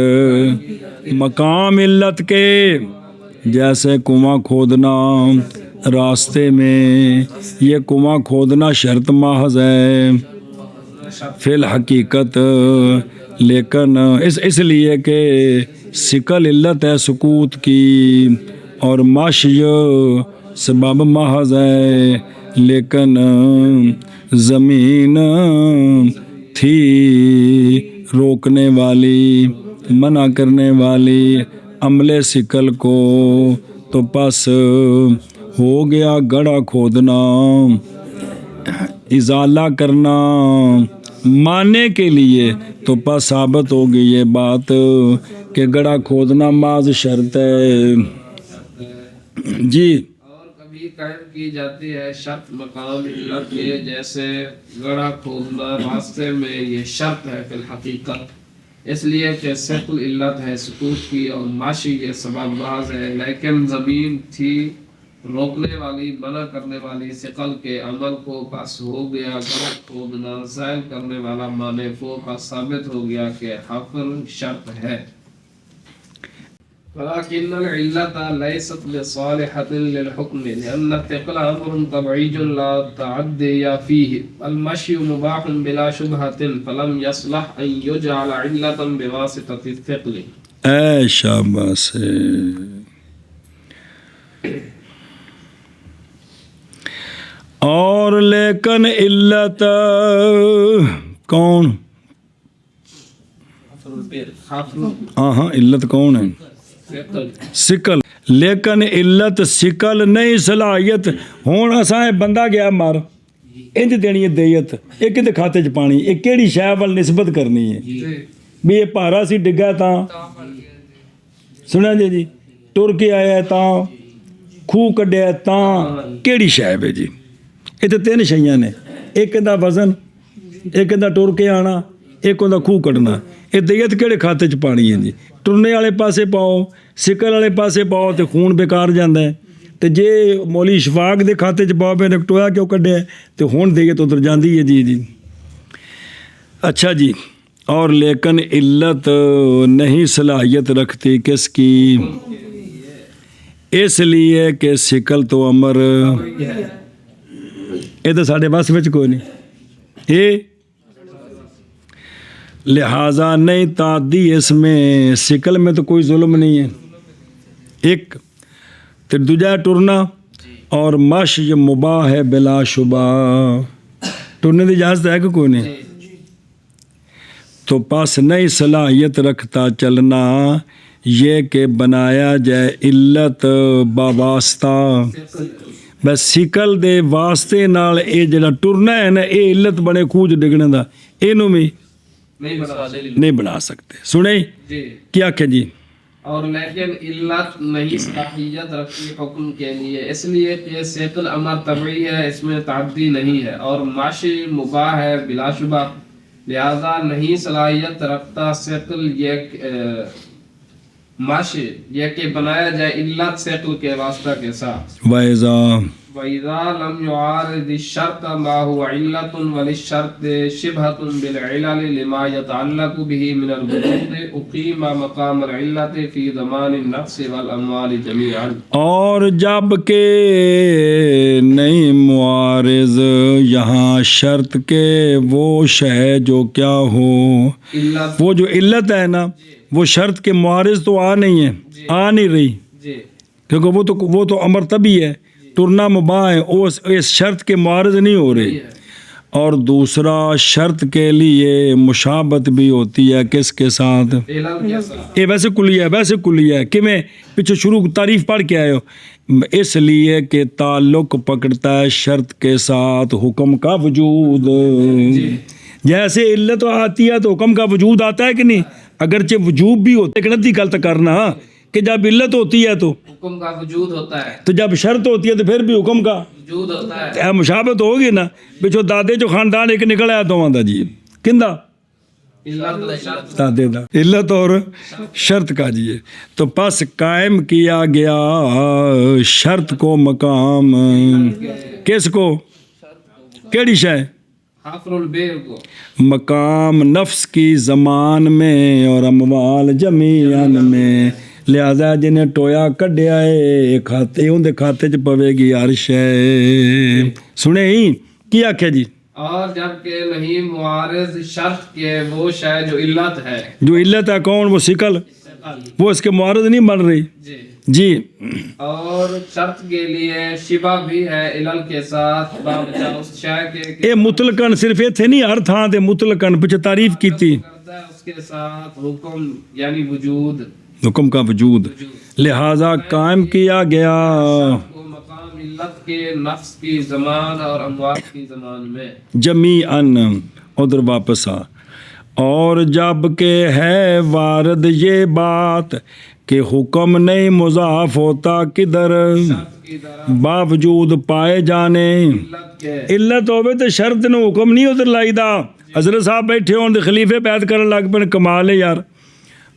مقام علت کے جیسے کنواں کھودنا راستے میں. یہ کنواں کھودنا شرط محض ہے فی الحقیقت لیکن اس لیے کہ سکل علت ہے سکوت کی اور مشی سبب محض ہے لیکن زمین تھی روکنے والی منع کرنے والی عمل سکل کو. تو پس ہو گیا گڑھا کھودنا ازالہ کرنا ماننے کے لیے. تو پس ثابت ہوگی یہ بات کہ گڑھا کھودنا بعض شرط ہے جی. اور کبھی قائم کی جاتی ہے شرط مقام علت کے جیسے گڑھا کھودنا راستے میں یہ شرط ہے فی الحقیقت اس لیے کہ ثقل علت ہے سکوت کی اور ماشی یہ سبب محض ہے لیکن زمین تھی روکنے والی منع کرنے والی ثقل کے عمل کو. پس ہو گیا گڑھا کھودنا زائل کرنے والا معنی کو. پس ثابت ہو گیا کہ حفر شرط ہے. ولكن العلة ليست بصالحة للحكم لأن الثقل أمر طبيعي لا تعدي فيه. المشي مباح بلا شبهة فلم يصلح أن يجعل علة بواسطة الثقل. اے شاباش. اور لیکن علت کون ہاں علت کون ہے سکل. لیکن علت سکل نہیں صلاحیت. ہوں اساں بندہ گیا مر انج دینی ہے دیت یہ کدے کھاتے چ پانی یہ کیڑی شے ول نسبت کرنی ہے بھی یہ پارا سی ڈگا تاں سنیا جی ٹر کے آیا تاں خوہ کڈیا تاں کیڑی شے ہے جی. یہ تو تین شیاں نے ایک دا وزن ایک دا ٹر کے آنا ایک دا خوہ کڈنا. یہ دیت کہڑے کھاتے چ پانی ہے جی. ٹرنے والے پاسے پاؤ سکل والے پاسے پاؤ تو خون بیکار جاتا ہے تو جے مولی اشفاق دے کھاتے چ پاؤ پہ ٹویا کیوں کڈیا تو ہون دیت ادھر جاندی ہے جی جی. اچھا جی. اور لیکن علت نہیں صلاحیت رکھتی کس کی اس لیے کہ سکل تو امر یہ تو سارے بس میں کوئی نہیں یہ لہٰذا نہیں تعدی اس میں سکل میں تو کوئی ظلم نہیں ہے ایک تو دوجا ٹرنا اور مش یہ مباح ہے بلا شبہ ٹرنے کی اجازت ہے کہ کوئی نہیں تو پس نئی صلاحیت رکھتا چلنا یہ کہ بنایا جائے علت باواسطہ بس سکل دے واسطے نال اے جڑا ٹرنا ہے نا اے علت بنے خوج ڈگنے دا اینو بھی نہیں بنا سکتے. سنیں کیا کہ جی اور لیکن علت نہیں صلاحیت رکھتی حکم کے لیے اس لیے کہ سیقل امر طبعی ہے اس میں تعدی نہیں ہے اور معاشی مباح ہے بلا شبہ لہذا نہیں صلاحیت رکھتا ثقل یہ ماشی یہ کہ بنایا جائے علت ثقل کے واسطہ کے ساتھ وَإِذَا وَإِذَا لَمْ يُعَارِضِ الشَّرْطَ مَا هُوَ عِلَّةٌ وَلِلشَّرْطِ شِبْهَةٌ بِالْعِلَلِ لِمَا يَتَعَلَّقُ بِهِ مِنَ الْوُجُودِ أُقِيمَ مَقَامَ الْعِلَّةِ فِي ضَمَانِ النَّفْسِ وَالْأَمْوَالِ جَمِيعًا اور جب کہ نہیں معارض یہاں شرط کے وہ شے جو کیا ہو، علت وہ جو علت ہے نا وہ شرط کے معارض تو آ نہیں ہے، آ نہیں رہی، جی کیونکہ وہ تو امر طبی ہے، ٹرنا مباح ہے، اس شرط کے معارض نہیں ہو رہی۔ اور دوسرا شرط کے لیے مشابت بھی ہوتی ہے کس کے ساتھ؟ علل کے ساتھ یہ ویسے کلیہ ہے کہ میں پیچھے شروع تعریف پڑھ کے آئے ہو، اس لیے کہ تعلق پکڑتا ہے شرط کے ساتھ حکم کا وجود، جیسے علت آتی ہے تو حکم کا وجود آتا ہے کہ نہیں، اگرچہ وجوب بھی ہوتا ہے، غلطی غلط کرنا کہ جب علت ہوتی ہے تو حکم کا وجود ہوتا ہے، تو جب شرط ہوتی ہے تو پھر بھی حکم کا وجود ہوتا ہے۔ مشابت ہوگی نا، پچھو دادے جو خاندان ایک نکل آیا تو آندا جی کندہ علت و شرط دادے دا علت اور شرط کا جی، تو پس قائم کیا گیا شرط کو مقام کس کو، کیڑی شے، حفر البیر کو مقام نفس کی زمان میں اور اموال جمیعن میں، لہذا جنہیں ٹویا کڈیا ہے کھاتے ان دے کھاتے چ پوے گی ہر شے، سنے ہی کی آکھے جی، اور جب کہ نہیں معارض شرط کے وہ شے جو علت ہے، جو علت ہے کون، وہ سکل، وہ اس کے معارض نہیں بن رہی جی جی، اور شرط کے لیے شبہ بھی ہے علل کے ساتھ بابچہ اس شے کے اے مطلقاً صرف ایتھے نہیں ہر تھاں تے مطلقاً پیچھے تعریف کیتی کرتا ہے اس کے ساتھ حکم یعنی وجود حکم کا وجود، لہذا قائم کیا گیا کو مقام علت کے نفس کی زمان اور اموات کی زمان میں جمیعاً، ادھر واپس آ، اور جب کہ ہے وارد یہ بات کہ حکم نہیں مضاف ہوتا کدھر کی طرح باوجود پائے جانے، علت کے علت ہوئے تو شرط نو حکم نہیں ادھر لائی دا، حضرت صاحب بیٹھے ہون دے خلیفے بیعت کرن لگ پے، کمال ہے یار،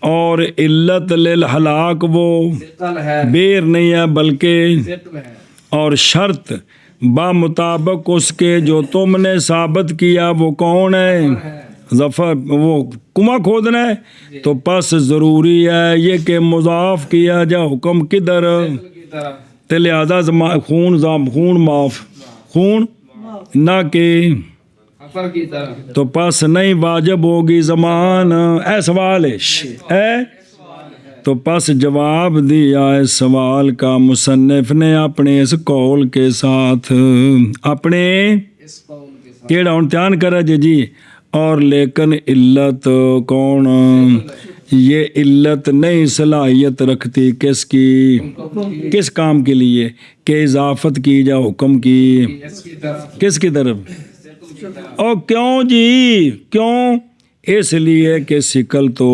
اور علت للہلاک وہ ثقل ہے، بیر نہیں ہے بلکہ ثقل ہے، اور شرط با مطابق اس کے جو تم نے ثابت کیا وہ کون ہے، ظفر وہ کنواں کھودنا ہے، تو پس ضروری ہے یہ کہ مضاف کیا جا حکم کدھر، کی طرح تے لہذا خون معاف، خون نہ کہ حفر کی طرح تو پس نہیں واجب ہوگی زمان، اے سوال ہے، تو پس جواب دیا اس سوال کا مصنف نے اپنے اس قول کے ساتھ، اپنے اس قول کے ساتھ کیڑا امتحان کرا جی، اور لیکن علت کون، یہ علت نہیں صلاحیت رکھتی کس کی، کس کام کے لیے، کہ اضافت کی جا حکم کی اس کی طرف کس کی طرف، اور کیوں جی، کیوں، اس لیے کہ سکل تو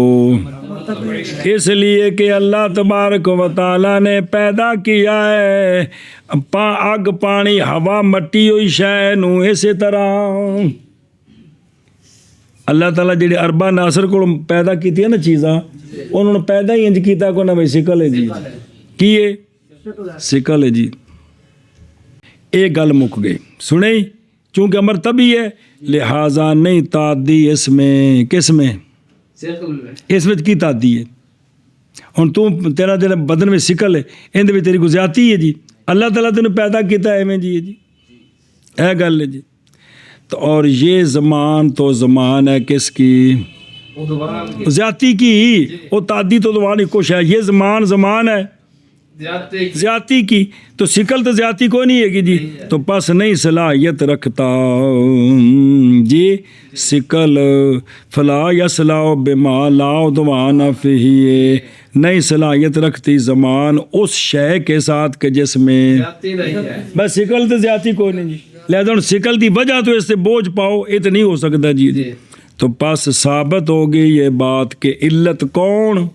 اس لیے کہ اللہ تبارک و تعالی نے پیدا کیا ہے اگ پانی ہوا مٹی ہوئی شے نو، اسی طرح اللہ تعالیٰ جڑے اربا ناصر کو پیدا کیتی ہے نا چیزاں، انہوں نے پیدا ہی انج کیتا کو نہ بھائی سکل ہے جی، کی ہے سکل ہے جی، ایک گل مک گئی، سنے، چونکہ امر تبھی ہے لہٰذا نہیں تعدی اس میں، کس میں، ثقل میں اس میں کی تعدی ہے، ہن تو تیرا جڑا بدن میں سکل ہے اندے وچ تیری کوئی زیادتی ہے جی، اللہ تعالیٰ تینوں پیدا کیتا ہے ایویں جی، اے گل ہے جی، تو اور یہ زمان تو زمان ہے کس کی، عدوان کی زیادتی کی، وہ تعدی تو دوان ہی کچھ ہے، یہ زمان ہے زیادتی کی، تو سکل تو زیادتی کوئی نہیں ہے گی جی، تو پس نہیں صلاحیت رکھتا جی سکل، فلا یصلح بما لا عدوان فیہ، نہیں صلاحیت رکھتی زمان اس شے کے ساتھ کہ جس میں زیادتی نہیں ہے، بس سکل تو زیادتی کوئی نہیں جی، لہذا سکل دی وجہ تو اس سے بوجھ پاؤ، یہ تو نہیں ہو سکتا جی، تو پس ثابت ہوگی یہ بات کہ علت کون،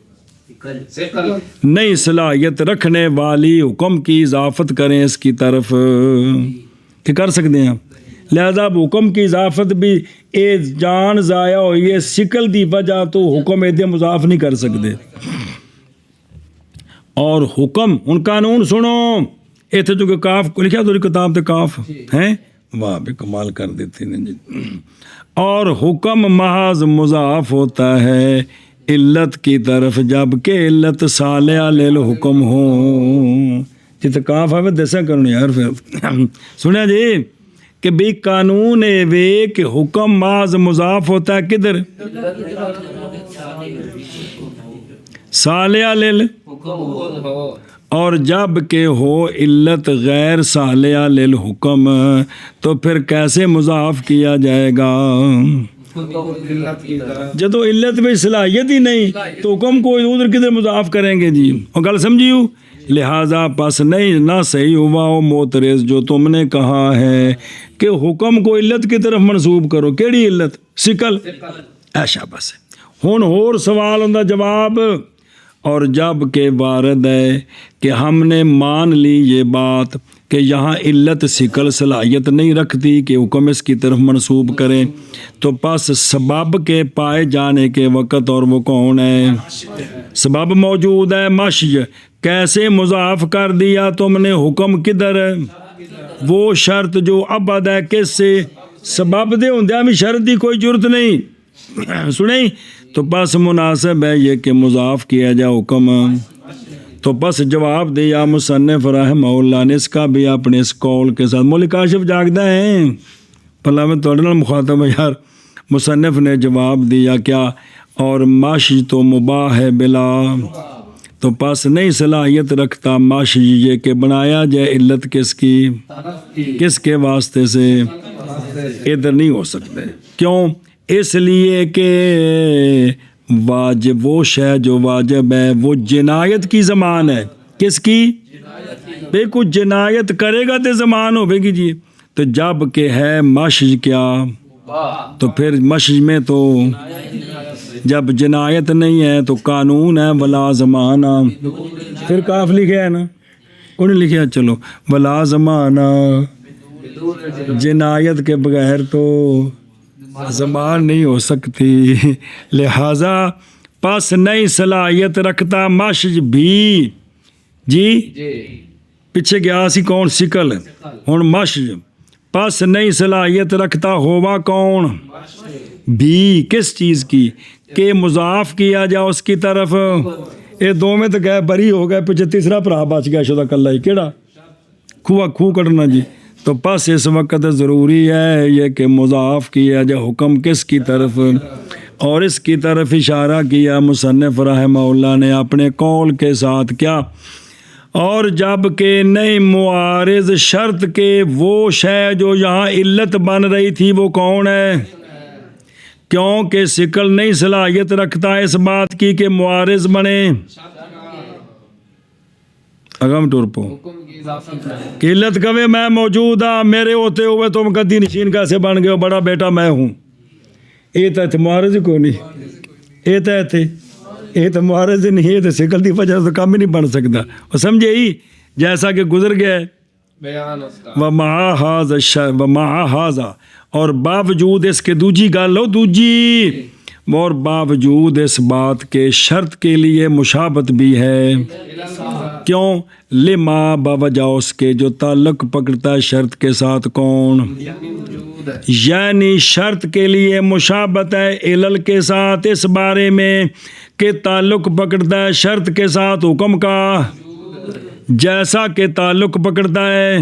ثقل نہیں صلاحیت رکھنے والی حکم کی اضافت کریں اس کی طرف، کہ کر سکتے ہیں لہذا حکم کی اضافت بھی اے جان ضائع ہوئی ہے شکل دی وجہ تو حکم ایدے مضاف نہیں کر سکتے اور حکم ان قانون سنو ایتھے جو کہ کاف کو لکھا تو کتاب تے کاف ہیں واہ بھی کمال کر دیتے ہیں جی اور حکم محض مضاف ہوتا ہے علت کی طرف جبکہ علت صالحہ للحکم ہو جت کاف آوے دسا کرنے یار پھر سنیا جی کہ بھی قانون اے وے کہ حکم محض مضاف ہوتا ہے کدھر صالحہ للحکم اور جب کہ ہو علت غیر صالحہ للحکم تو پھر کیسے مضاف کیا جائے گا جدو علت میں صلاحیت ہی نہیں تو حکم کو ادھر کدھر مضاف کریں گے جی اور گل سمجھیو لہٰذا پس نہیں نہ صحیح ہوا وہ معترض جو تم نے کہا ہے کہ حکم کو علت کی طرف منسوب کرو کیڑی علت شکل ایشا بس ہن اور سوال ہوندا جواب اور جب کہ وارد ہے کہ ہم نے مان لی یہ بات کہ یہاں علت شکل صلاحیت نہیں رکھتی کہ حکم اس کی طرف منسوب کریں تو پس سبب کے پائے جانے کے وقت اور وہ کون ہے سبب موجود ہے مشی کیسے مضاف کر دیا تم نے حکم کدھر ہے وہ شرط جو ابد ہے کس سے سبب دے ہوندیاں بھی شرط دی کوئی ضرورت نہیں سنیں تو پس مناسب ہے یہ کہ مضاف کیا جائے حکم تو پس جواب دیا مصنف رحمہ اللہ نے اس کا بھی اپنے اس قول کے ساتھ مولی کاشف جاگدہ ہیں پہلا میں توڑے نال مخاطب ہے یار مصنف نے جواب دیا کیا اور ماشی تو مباح ہے بلا تو پس نہیں صلاحیت رکھتا ماشی یہ کہ بنایا جائے علت کس کی کس کے واسطے سے ادھر نہیں ہو سکتے کیوں اس لیے کہ واجب وہ شے جو واجب ہے وہ جنایت کی زمان ہے کس کی بے کچھ جنایت کرے گا تو زمان ہوے گی جی تو جب کہ ہے مشج کیا تو پھر مشج میں تو جب جنایت نہیں ہے تو قانون ہے ولا زمانہ پھر کاف لکھا ہے نا انہیں لکھا چلو ولا زمانہ جنایت کے بغیر تو زمان نہیں ہو سکتی لہذا پس نئی صلاحیت رکھتا مشج بھی جی پیچھے گیا سی کون شکل ہن مشج پس نئی صلاحیت رکھتا ہوا کون بھی کس چیز کی کہ مضاف کیا جائے اس کی طرف یہ دو میں تو گئے بری ہو گئے پیچھے تیسرا بھرا بچ گیا شدہ کلہ ہی کیڑا کھو کٹنا جی تو پس اس وقت ضروری ہے یہ کہ مضاف کیا جائے حکم کس کی طرف اور اس کی طرف اشارہ کیا مصنف رحمہ اللہ نے اپنے قول کے ساتھ کیا اور جب کہ نئی معارض شرط کے وہ شے جو یہاں علت بن رہی تھی وہ کون ہے کیونکہ شکل نہیں صلاحیت رکھتا اس بات کی کہ معارض بنے اگم ٹور پو کہ علت کبھی میں موجود ہاں میرے ہوتے ہوئے تم گدی نشین کیسے بن گئے ہو بڑا بیٹا میں ہوں یہ تو معارض کو نہیں یہ تو معارض نہیں یہ تو شکل دی وجہ تو کام ہی نہیں بن سکتا وہ سمجھے ہی جیسا کہ گزر گیا وَمَعَ هَذَا اور باوجود اس کے دوجی گل ہو دوجی اور باوجود اس بات کے شرط کے لیے مشابت بھی ہے کیوں لما باوجہ اس کے جو تعلق پکڑتا ہے شرط کے ساتھ کون یعنی شرط کے لیے مشابت ہے علل کے ساتھ اس بارے میں کہ تعلق پکڑتا ہے شرط کے ساتھ حکم کا جیسا کہ تعلق پکڑتا ہے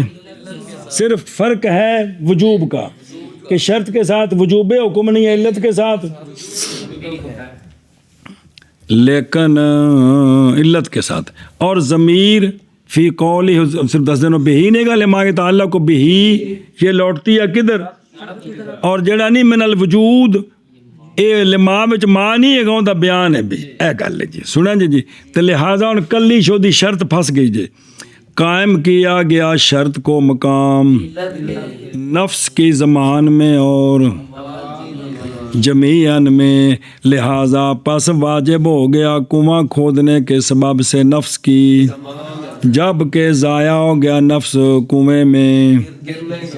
صرف فرق ہے وجوب کا کہ شرط کے ساتھ وجوب حکم نہیں ہے علت کے ساتھ لیکن علت کے ساتھ اور ضمیر فی قولی صرف 10 دنوں بہی نہیں گا لما کے تعلق کو بہی یہ لوٹتی ہے کدھر اور جڑا نہیں من الوجود اے لما وچ ماں نہیں ہے گاؤں دا بیان ہے بھی اے گل ہے جی سنیں جی تو لہٰذا ان کلی شودی شرط پھنس گئی جی قائم کیا گیا شرط کو مقام نفس کی زمان میں اور جمیعاً میں لہٰذا پس واجب ہو گیا کنواں کھودنے کے سبب سے نفس کی جب کہ ضائع ہو گیا نفس کنویں میں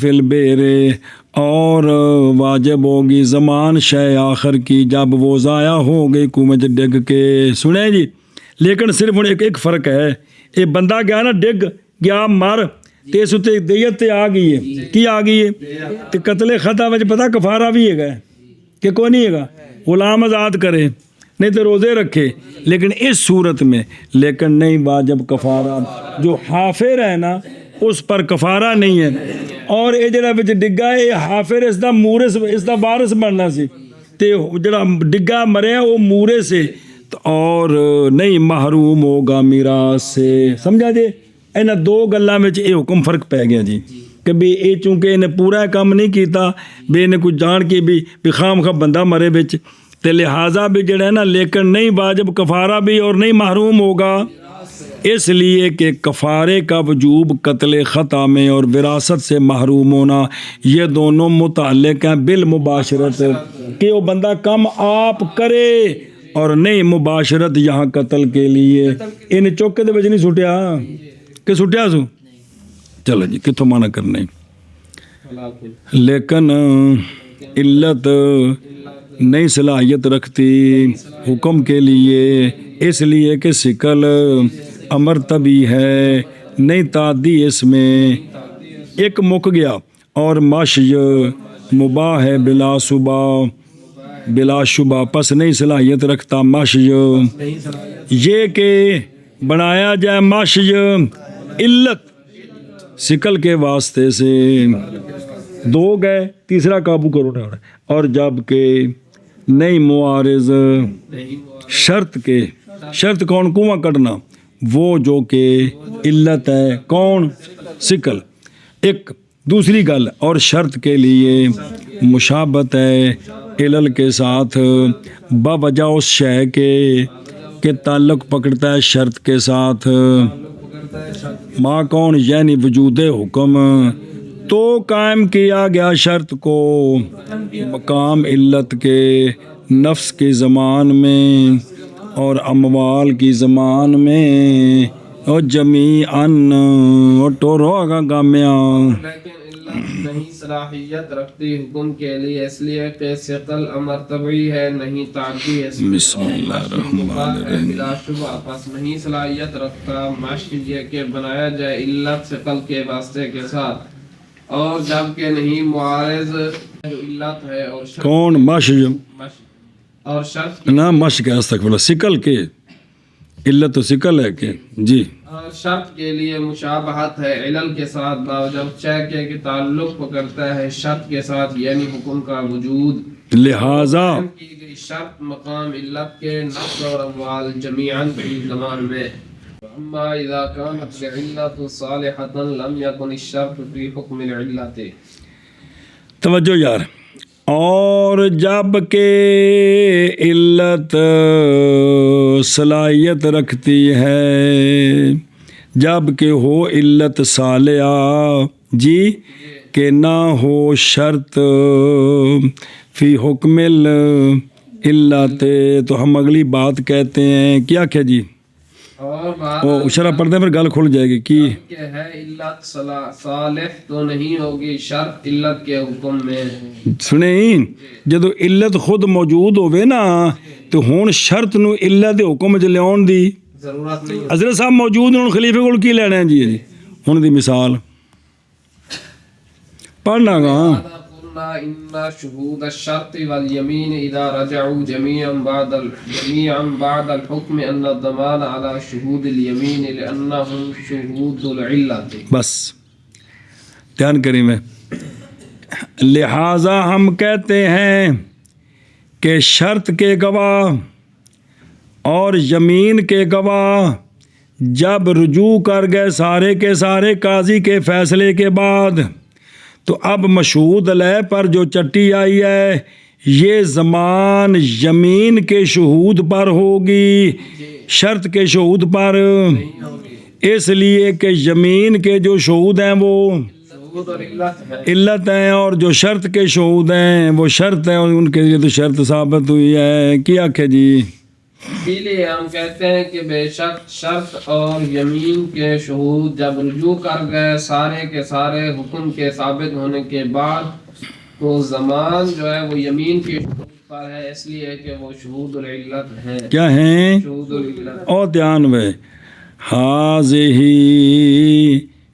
فی البیر، اور واجب ہوگی زمان شے آخر کی جب وہ ضائع ہو گئی کنویں چ ڈگ کے. سنیں جی، لیکن صرف ہوں ایک فرق ہے، یہ بندہ گیا نا ڈگ گیا مر تے اس تے دیت تے آ گئی ہے. کی آ گئی ہے؟ تے قتل خطا وچ پتہ کفارہ بھی ہے کہ کوئی نہیں ہے، غلام آزاد کرے نہیں تو روزے رکھے، لیکن اس صورت میں لیکن نہیں واجب کفارہ. جو حافر ہے نا اس پر کفارہ نہیں ہے، اور یہ جڑا وچ ڈگا ہے حافر اس دا مورث اس دا وارث بننا سی، تے جڑا ڈگا مریا وہ مورث سے اور نہیں محروم ہوگا میراث سے. سمجھا جی؟ انہاں دو گلاں وچ یہ حکم فرق پی گیا جی کہ بھی یہ چونکہ انہیں پورا کام نہیں کیتا بھی انہیں کچھ جان کے بھی خام خواہ بندہ مرے بچ، تے لہٰذا بھی جڑا ہے نا لیکن نہیں واجب کفارہ بھی اور نہیں محروم ہوگا، اس لیے کہ کفارے کا وجوب قتل خطا میں اور وراثت سے محروم ہونا یہ دونوں متعلق ہیں بالمباشرت، کہ وہ بندہ کم آپ کرے اور نہیں مباشرت یہاں قتل کے لیے. انہیں چوکے دے وچ نہیں سٹیا کہ سٹیا سو، چلو جی کتوں مانا کرنا. لیکن علت نہیں صلاحیت رکھتی حکم کے لیے، اس لیے کہ سکل امر طبی ہے، نہیں تعدی اس میں. ایک مک گیا اور مشی مباح ہے بلا شبہ پس نہیں صلاحیت رکھتا مشی. یہ کہ بنایا جائے مشی علت سکل کے واسطے سے، دو گئے تیسرا قابو کرو نہ، اور جب کہ نہیں معارض شرط کے، شرط کون کنواں کٹنا، وہ جو کہ علت ہے کون سکل. ایک دوسری گل اور شرط کے لیے مشابت ہے علل کے ساتھ باوجہ اس شے کے تعلق پکڑتا ہے شرط کے ساتھ. ماں کون یعنی وجود حکم تو قائم کیا گیا شرط کو مقام علت کے نفس کی زمان میں اور اموال کی زمان میں اور جمیعاً اور ٹورو آگا گامیا. لیکن علت نہیں صلاحیت رکھتی حکم کے لیے، اس لیے کہ ثقل امر طبعی ہے نہیں تعدی ہے. بسم اللہ الرحمن الرحیم. بلا شبہ پس نہیں صلاحیت رکھتا مشق یہ کہ بنایا جائے علت ثقل کے واسطے کے ساتھ، اور جب کہ نہیں معارض جو علت ہے اور شرط کون مش اور شرط نہ مش کے استغفر سکل کے علت تو سکل ہے کہ جی، اور شرط کے لیے مشابہت ہے علل کے ساتھ باوجب چہ کے تعلق پکڑتا ہے شرط کے ساتھ یعنی حکم کا وجود. لہذا کی گئی شرط مقام علت کے نفس اور اموال جمیعاً فی زمان میں. اما اذا كانت العلت صالحة لم يكن الشرط في حكم العلت. توجہ یار، اور جب کہ علت صلاحیت رکھتی ہے، جب کہ ہو علت صالحہ جی کہ نہ ہو شرط فی حکم العلت، تو ہم اگلی بات کہتے ہیں کیا کہ جی اور بات وہ شرح پڑھنے پر گل کھل جائے گی کی کہ ہے علت صالح تو نہیں ہوگی شرط علت کے حکم میں. سنیں جدو علت خود موجود ہوئے نا تو ہون شرط نو علت دے حکم وچ لیاون دی ضرورت نہیں. حضرت صاحب موجود ہون خلیفے کول کی لینا ہے جی ہن دی مثال پڑھنا گا. قلنا ان شهود الشرط والیمین اذا رجعوا جميعا بعد الحكم ان الضمان على شهود اليمين لانهم شهود العلت. بس دھیان کریں میں، لہٰذا ہم کہتے ہیں کہ شرط کے گواہ اور یمین کے گواہ جب رجوع کر گئے سارے کے سارے قاضی کے فیصلے کے بعد، تو اب مشہود علیہ پر جو چٹی آئی ہے یہ زمان یمین کے شہود پر ہوگی، شرط کے شہود پر، اس لیے کہ یمین کے جو شہود ہیں وہ علت ہیں اور جو شرط کے شہود ہیں وہ شرط ہیں، اور ان کے لیے تو شرط ثابت ہوئی ہے. کیا کہ جی اسی لیے ہم کہتے ہیں کہ بے شک شرط اور یمین کے شہود جب رجوع کر گئے سارے کے سارے حکم کے ثابت ہونے کے بعد تو زمان جو ہے وہ یمین کے شہود پر ہے، اس لیے کہ وہ شہود العلت ہے۔ کیا ہیں؟ شہود العلت۔ اور دھیان میں حاضی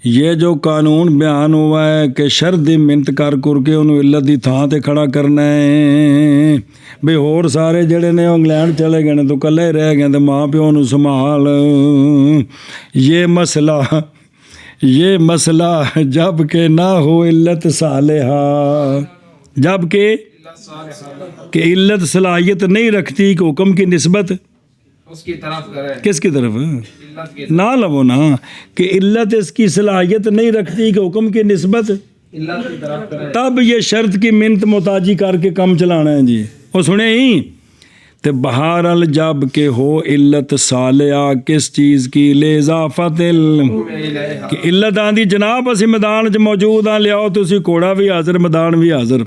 یہ جو قانون بیان ہوا ہے کہ شرط دی منت کر کے انہوں علت دی تھاں تے کھڑا کرنا ہے بے ہور سارے جڑے نے انگلینڈ چلے گئے نے تو کلے رہ گئے تے ماں پیو نو سنبھال۔ یہ مسئلہ جب کہ نہ ہو علت صالحہ، جب کہ علت صلاحیت نہیں رکھتی کہ حکم کی نسبت اس کی طرف کرے، کس کی طرف علت کی نہ لو نا، کہ علت اس کی صلاحیت نہیں رکھتی کہ حکم کی نسبت علت کی طرف کرے، تب یہ شرط کی منت محتاجی کر کے کم چلانا ہے جی۔ وہ سنے ہی تے بہرحال جب کہ ہو علت صالحہ کس چیز کی لِاضافت کہ علت آندی جناب اسی میدان چ موجود ہاں، لیاؤ تسی کوڑا بھی حاضر میدان بھی حاضر،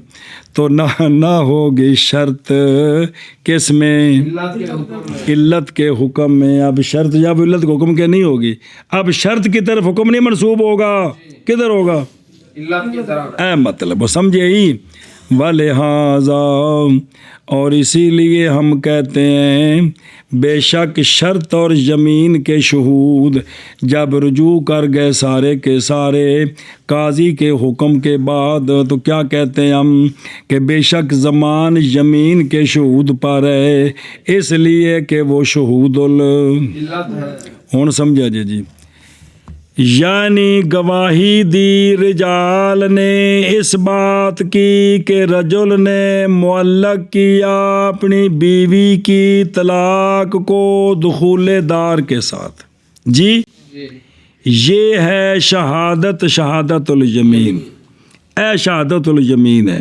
تو نہ ہوگی شرط کس میں؟ علت کے حکم میں۔ علت کے حکم میں۔ اب شرط جب علت کے حکم کے نہیں ہوگی، اب شرط کی طرف حکم نہیں منسوب ہوگا، کدھر ہوگا؟ علت کی طرف۔ اے مطلب وہ سمجھے ہی۔ وَلِہَٰذَا اور اسی لیے ہم کہتے ہیں بے شک شرط اور یمین کے شہود جب رجوع کر گئے سارے کے سارے قاضی کے حکم کے بعد، تو کیا کہتے ہیں ہم کہ بے شک زمان یمین کے شہود پر ہے، اس لیے کہ وہ شہود علت ہے۔ ہون سمجھا جی یعنی گواہی دی رجال نے اس بات کی کہ رجل نے معلق کیا اپنی بیوی کی طلاق کو دخول دار کے ساتھ جی، یہ ہے شہادت الیمین، اے شہادت الیمین ہے،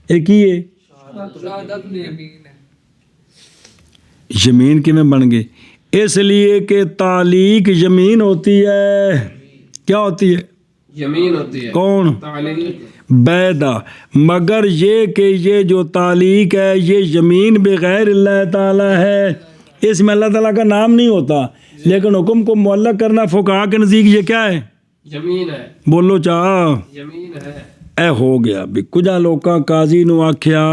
ایک ہی ہے یمین کی میں بن گئے، اس لیے کہ تعلیق یمین ہوتی ہے، کیا ہوتی ہے؟ یمین ہوتی ہے۔ کون؟ تعلیق بیدہ، مگر یہ کہ یہ جو تعلیق ہے یہ یمین بغیر اللہ تعالی ہے، اس میں اللہ تعالیٰ کا نام نہیں ہوتا، لیکن حکم کو معلق کرنا فقہا کے نزدیک یہ کیا ہے؟ یمین ہے۔ بولو چاہ یمین ہے۔ اے ہو گیا بھی کجا لوکاں قاضی نو آکھیا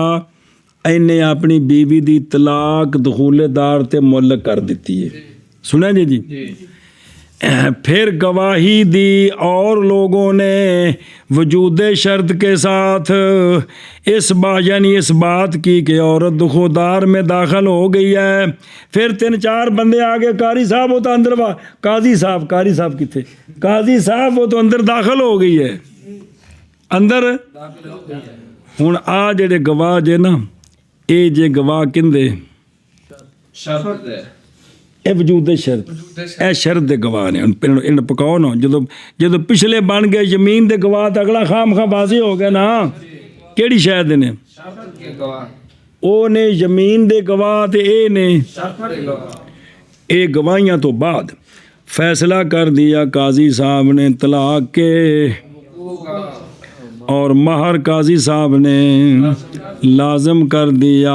اینے اپنی بیوی دی طلاق دخول دار تے معلق کر دیتی ہے، سنا جی جی پھر گواہی دی اور لوگوں نے وجود شرط کے ساتھ یعنی اس بات کی کہ عورت دخول دار میں داخل ہو گئی ہے، پھر 3-4 بندے آگے قاری صاحب وہ تو اندر قاضی صاحب کتنے؟ قاضی صاحب وہ تو اندر داخل ہو گئی ہے، اندر ہوں آ جڑے گواہ جے نا اے جے گواہ کندے شرط ہے، اے وجود شرط، اے شرط دے گواہ نے ان پکاؤ نا جدو پچھلے بن گئے یمین دے گواہ تو اگلا خام بازی ہو گیا نا، کیڑی شاید نے شرط کے گواہ، او نے یمین دے گواہ تے اے نے شرط کے گواہ۔ اے گواہیاں تو بعد فیصلہ کر دیا قاضی صاحب نے طلاق کے، اور مہر قاضی صاحب نے لازم کر دیا،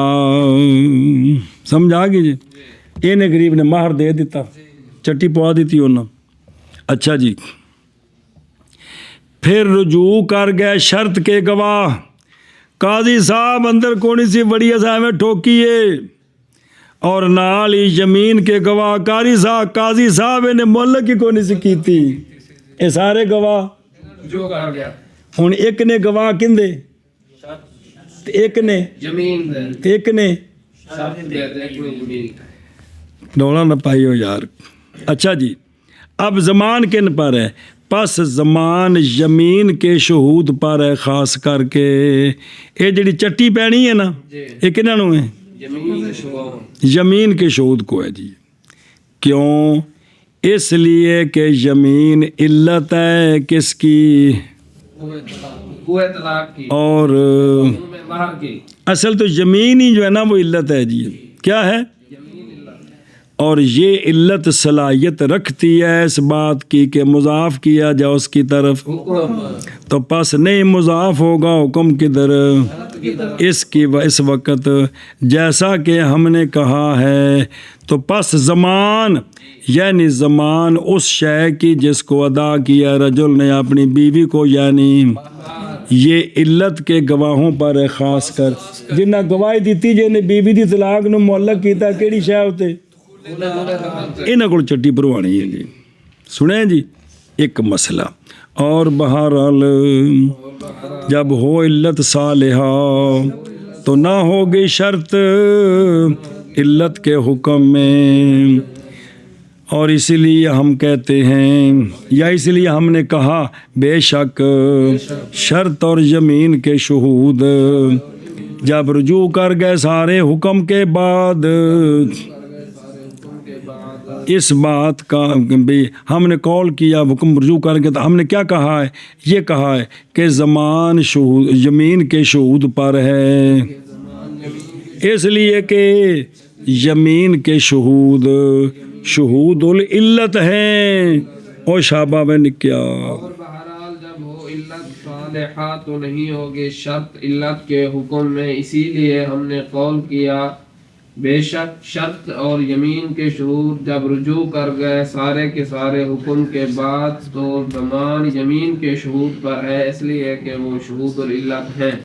سمجھا گی جی؟ یہ نے غریب نے مہر دے دیتا، چٹی پوا دیتی انہوں۔ اچھا جی پھر رجوع کر گئے شرط کے گواہ، قاضی صاحب اندر کونی سی بڑی صاحب میں ٹھوکیے، اور نال ہی یمین کے گواہ قاضی صاحب نے معلق کی کونی سی کی تھی، یہ سارے گواہ جو کر گیا ہوں ایک نے گواہ کندے ایک نے زمین دے، ایک نے شرط دے دے کوئی زمین۔ ڈولا نہ پائی ہو یار۔ اچھا جی اب زمان کن پر ہے؟ پس زمان یمین کے شہود پر ہے، خاص کر کے یہ جڑی چٹی پینی ہے نا یہ کنہاں نوں ہے؟ زمین کے شہود، یمین کے شہود کو ہے جی۔ کیوں؟ اس لیے کہ یمین علت ہے کس کی؟ کوئے طلاق کی اور مہر کی۔ اصل تو یمین ہی جو ہے نا وہ علت ہے جی، کیا ہے؟ اور یہ علت صلاحیت رکھتی ہے اس بات کی کہ مضاف کیا جائے اس کی طرف، تو پس نہیں مضاف ہوگا حکم کدھر؟ اس وقت جیسا کہ ہم نے کہا ہے تو پس زمان یعنی زمان اس شے کی جس کو ادا کیا رجل نے اپنی بیوی کو، یعنی یہ علت کے گواہوں پر ہے، خاص کر جنہیں گواہی دیتی جن بیوی دی طلاق نو معلق کیتا کیڑی شے ہوتے انہاں کول چٹی پروانی ہے جی۔ سنیں جی ایک مسئلہ اور بہرحال جب ہو علت صالحہ تو نہ ہوگی شرط علت کے حکم میں، اور اسی لیے ہم کہتے ہیں یا اسی لیے ہم نے کہا بے شک شرط اور یمین کے شہود جب رجوع کر گئے سارے حکم کے بعد، اس بات کا بھی ہم نے قول کیا حکم رجوع کر کے تو ہم نے کیا کہا ہے، یہ کہا ہے کہ زمان شہود یمین کے شہود پر ہے، اس لیے کہ یمین کے شہود شہود العلت ہیں اور شابہ میں کیا اور بہرحال جب ہو علت صالحہ تو نہیں ہوگی شرط علت کے حکم میں، اسی لیے ہم نے قول کیا بے شک شرط اور یمین کے شہود جب رجوع کر گئے سارے کے سارے حکم کے بعد تو زمان یمین کے شہود پر ہے، اس لیے کہ وہ شہود العلت ہیں۔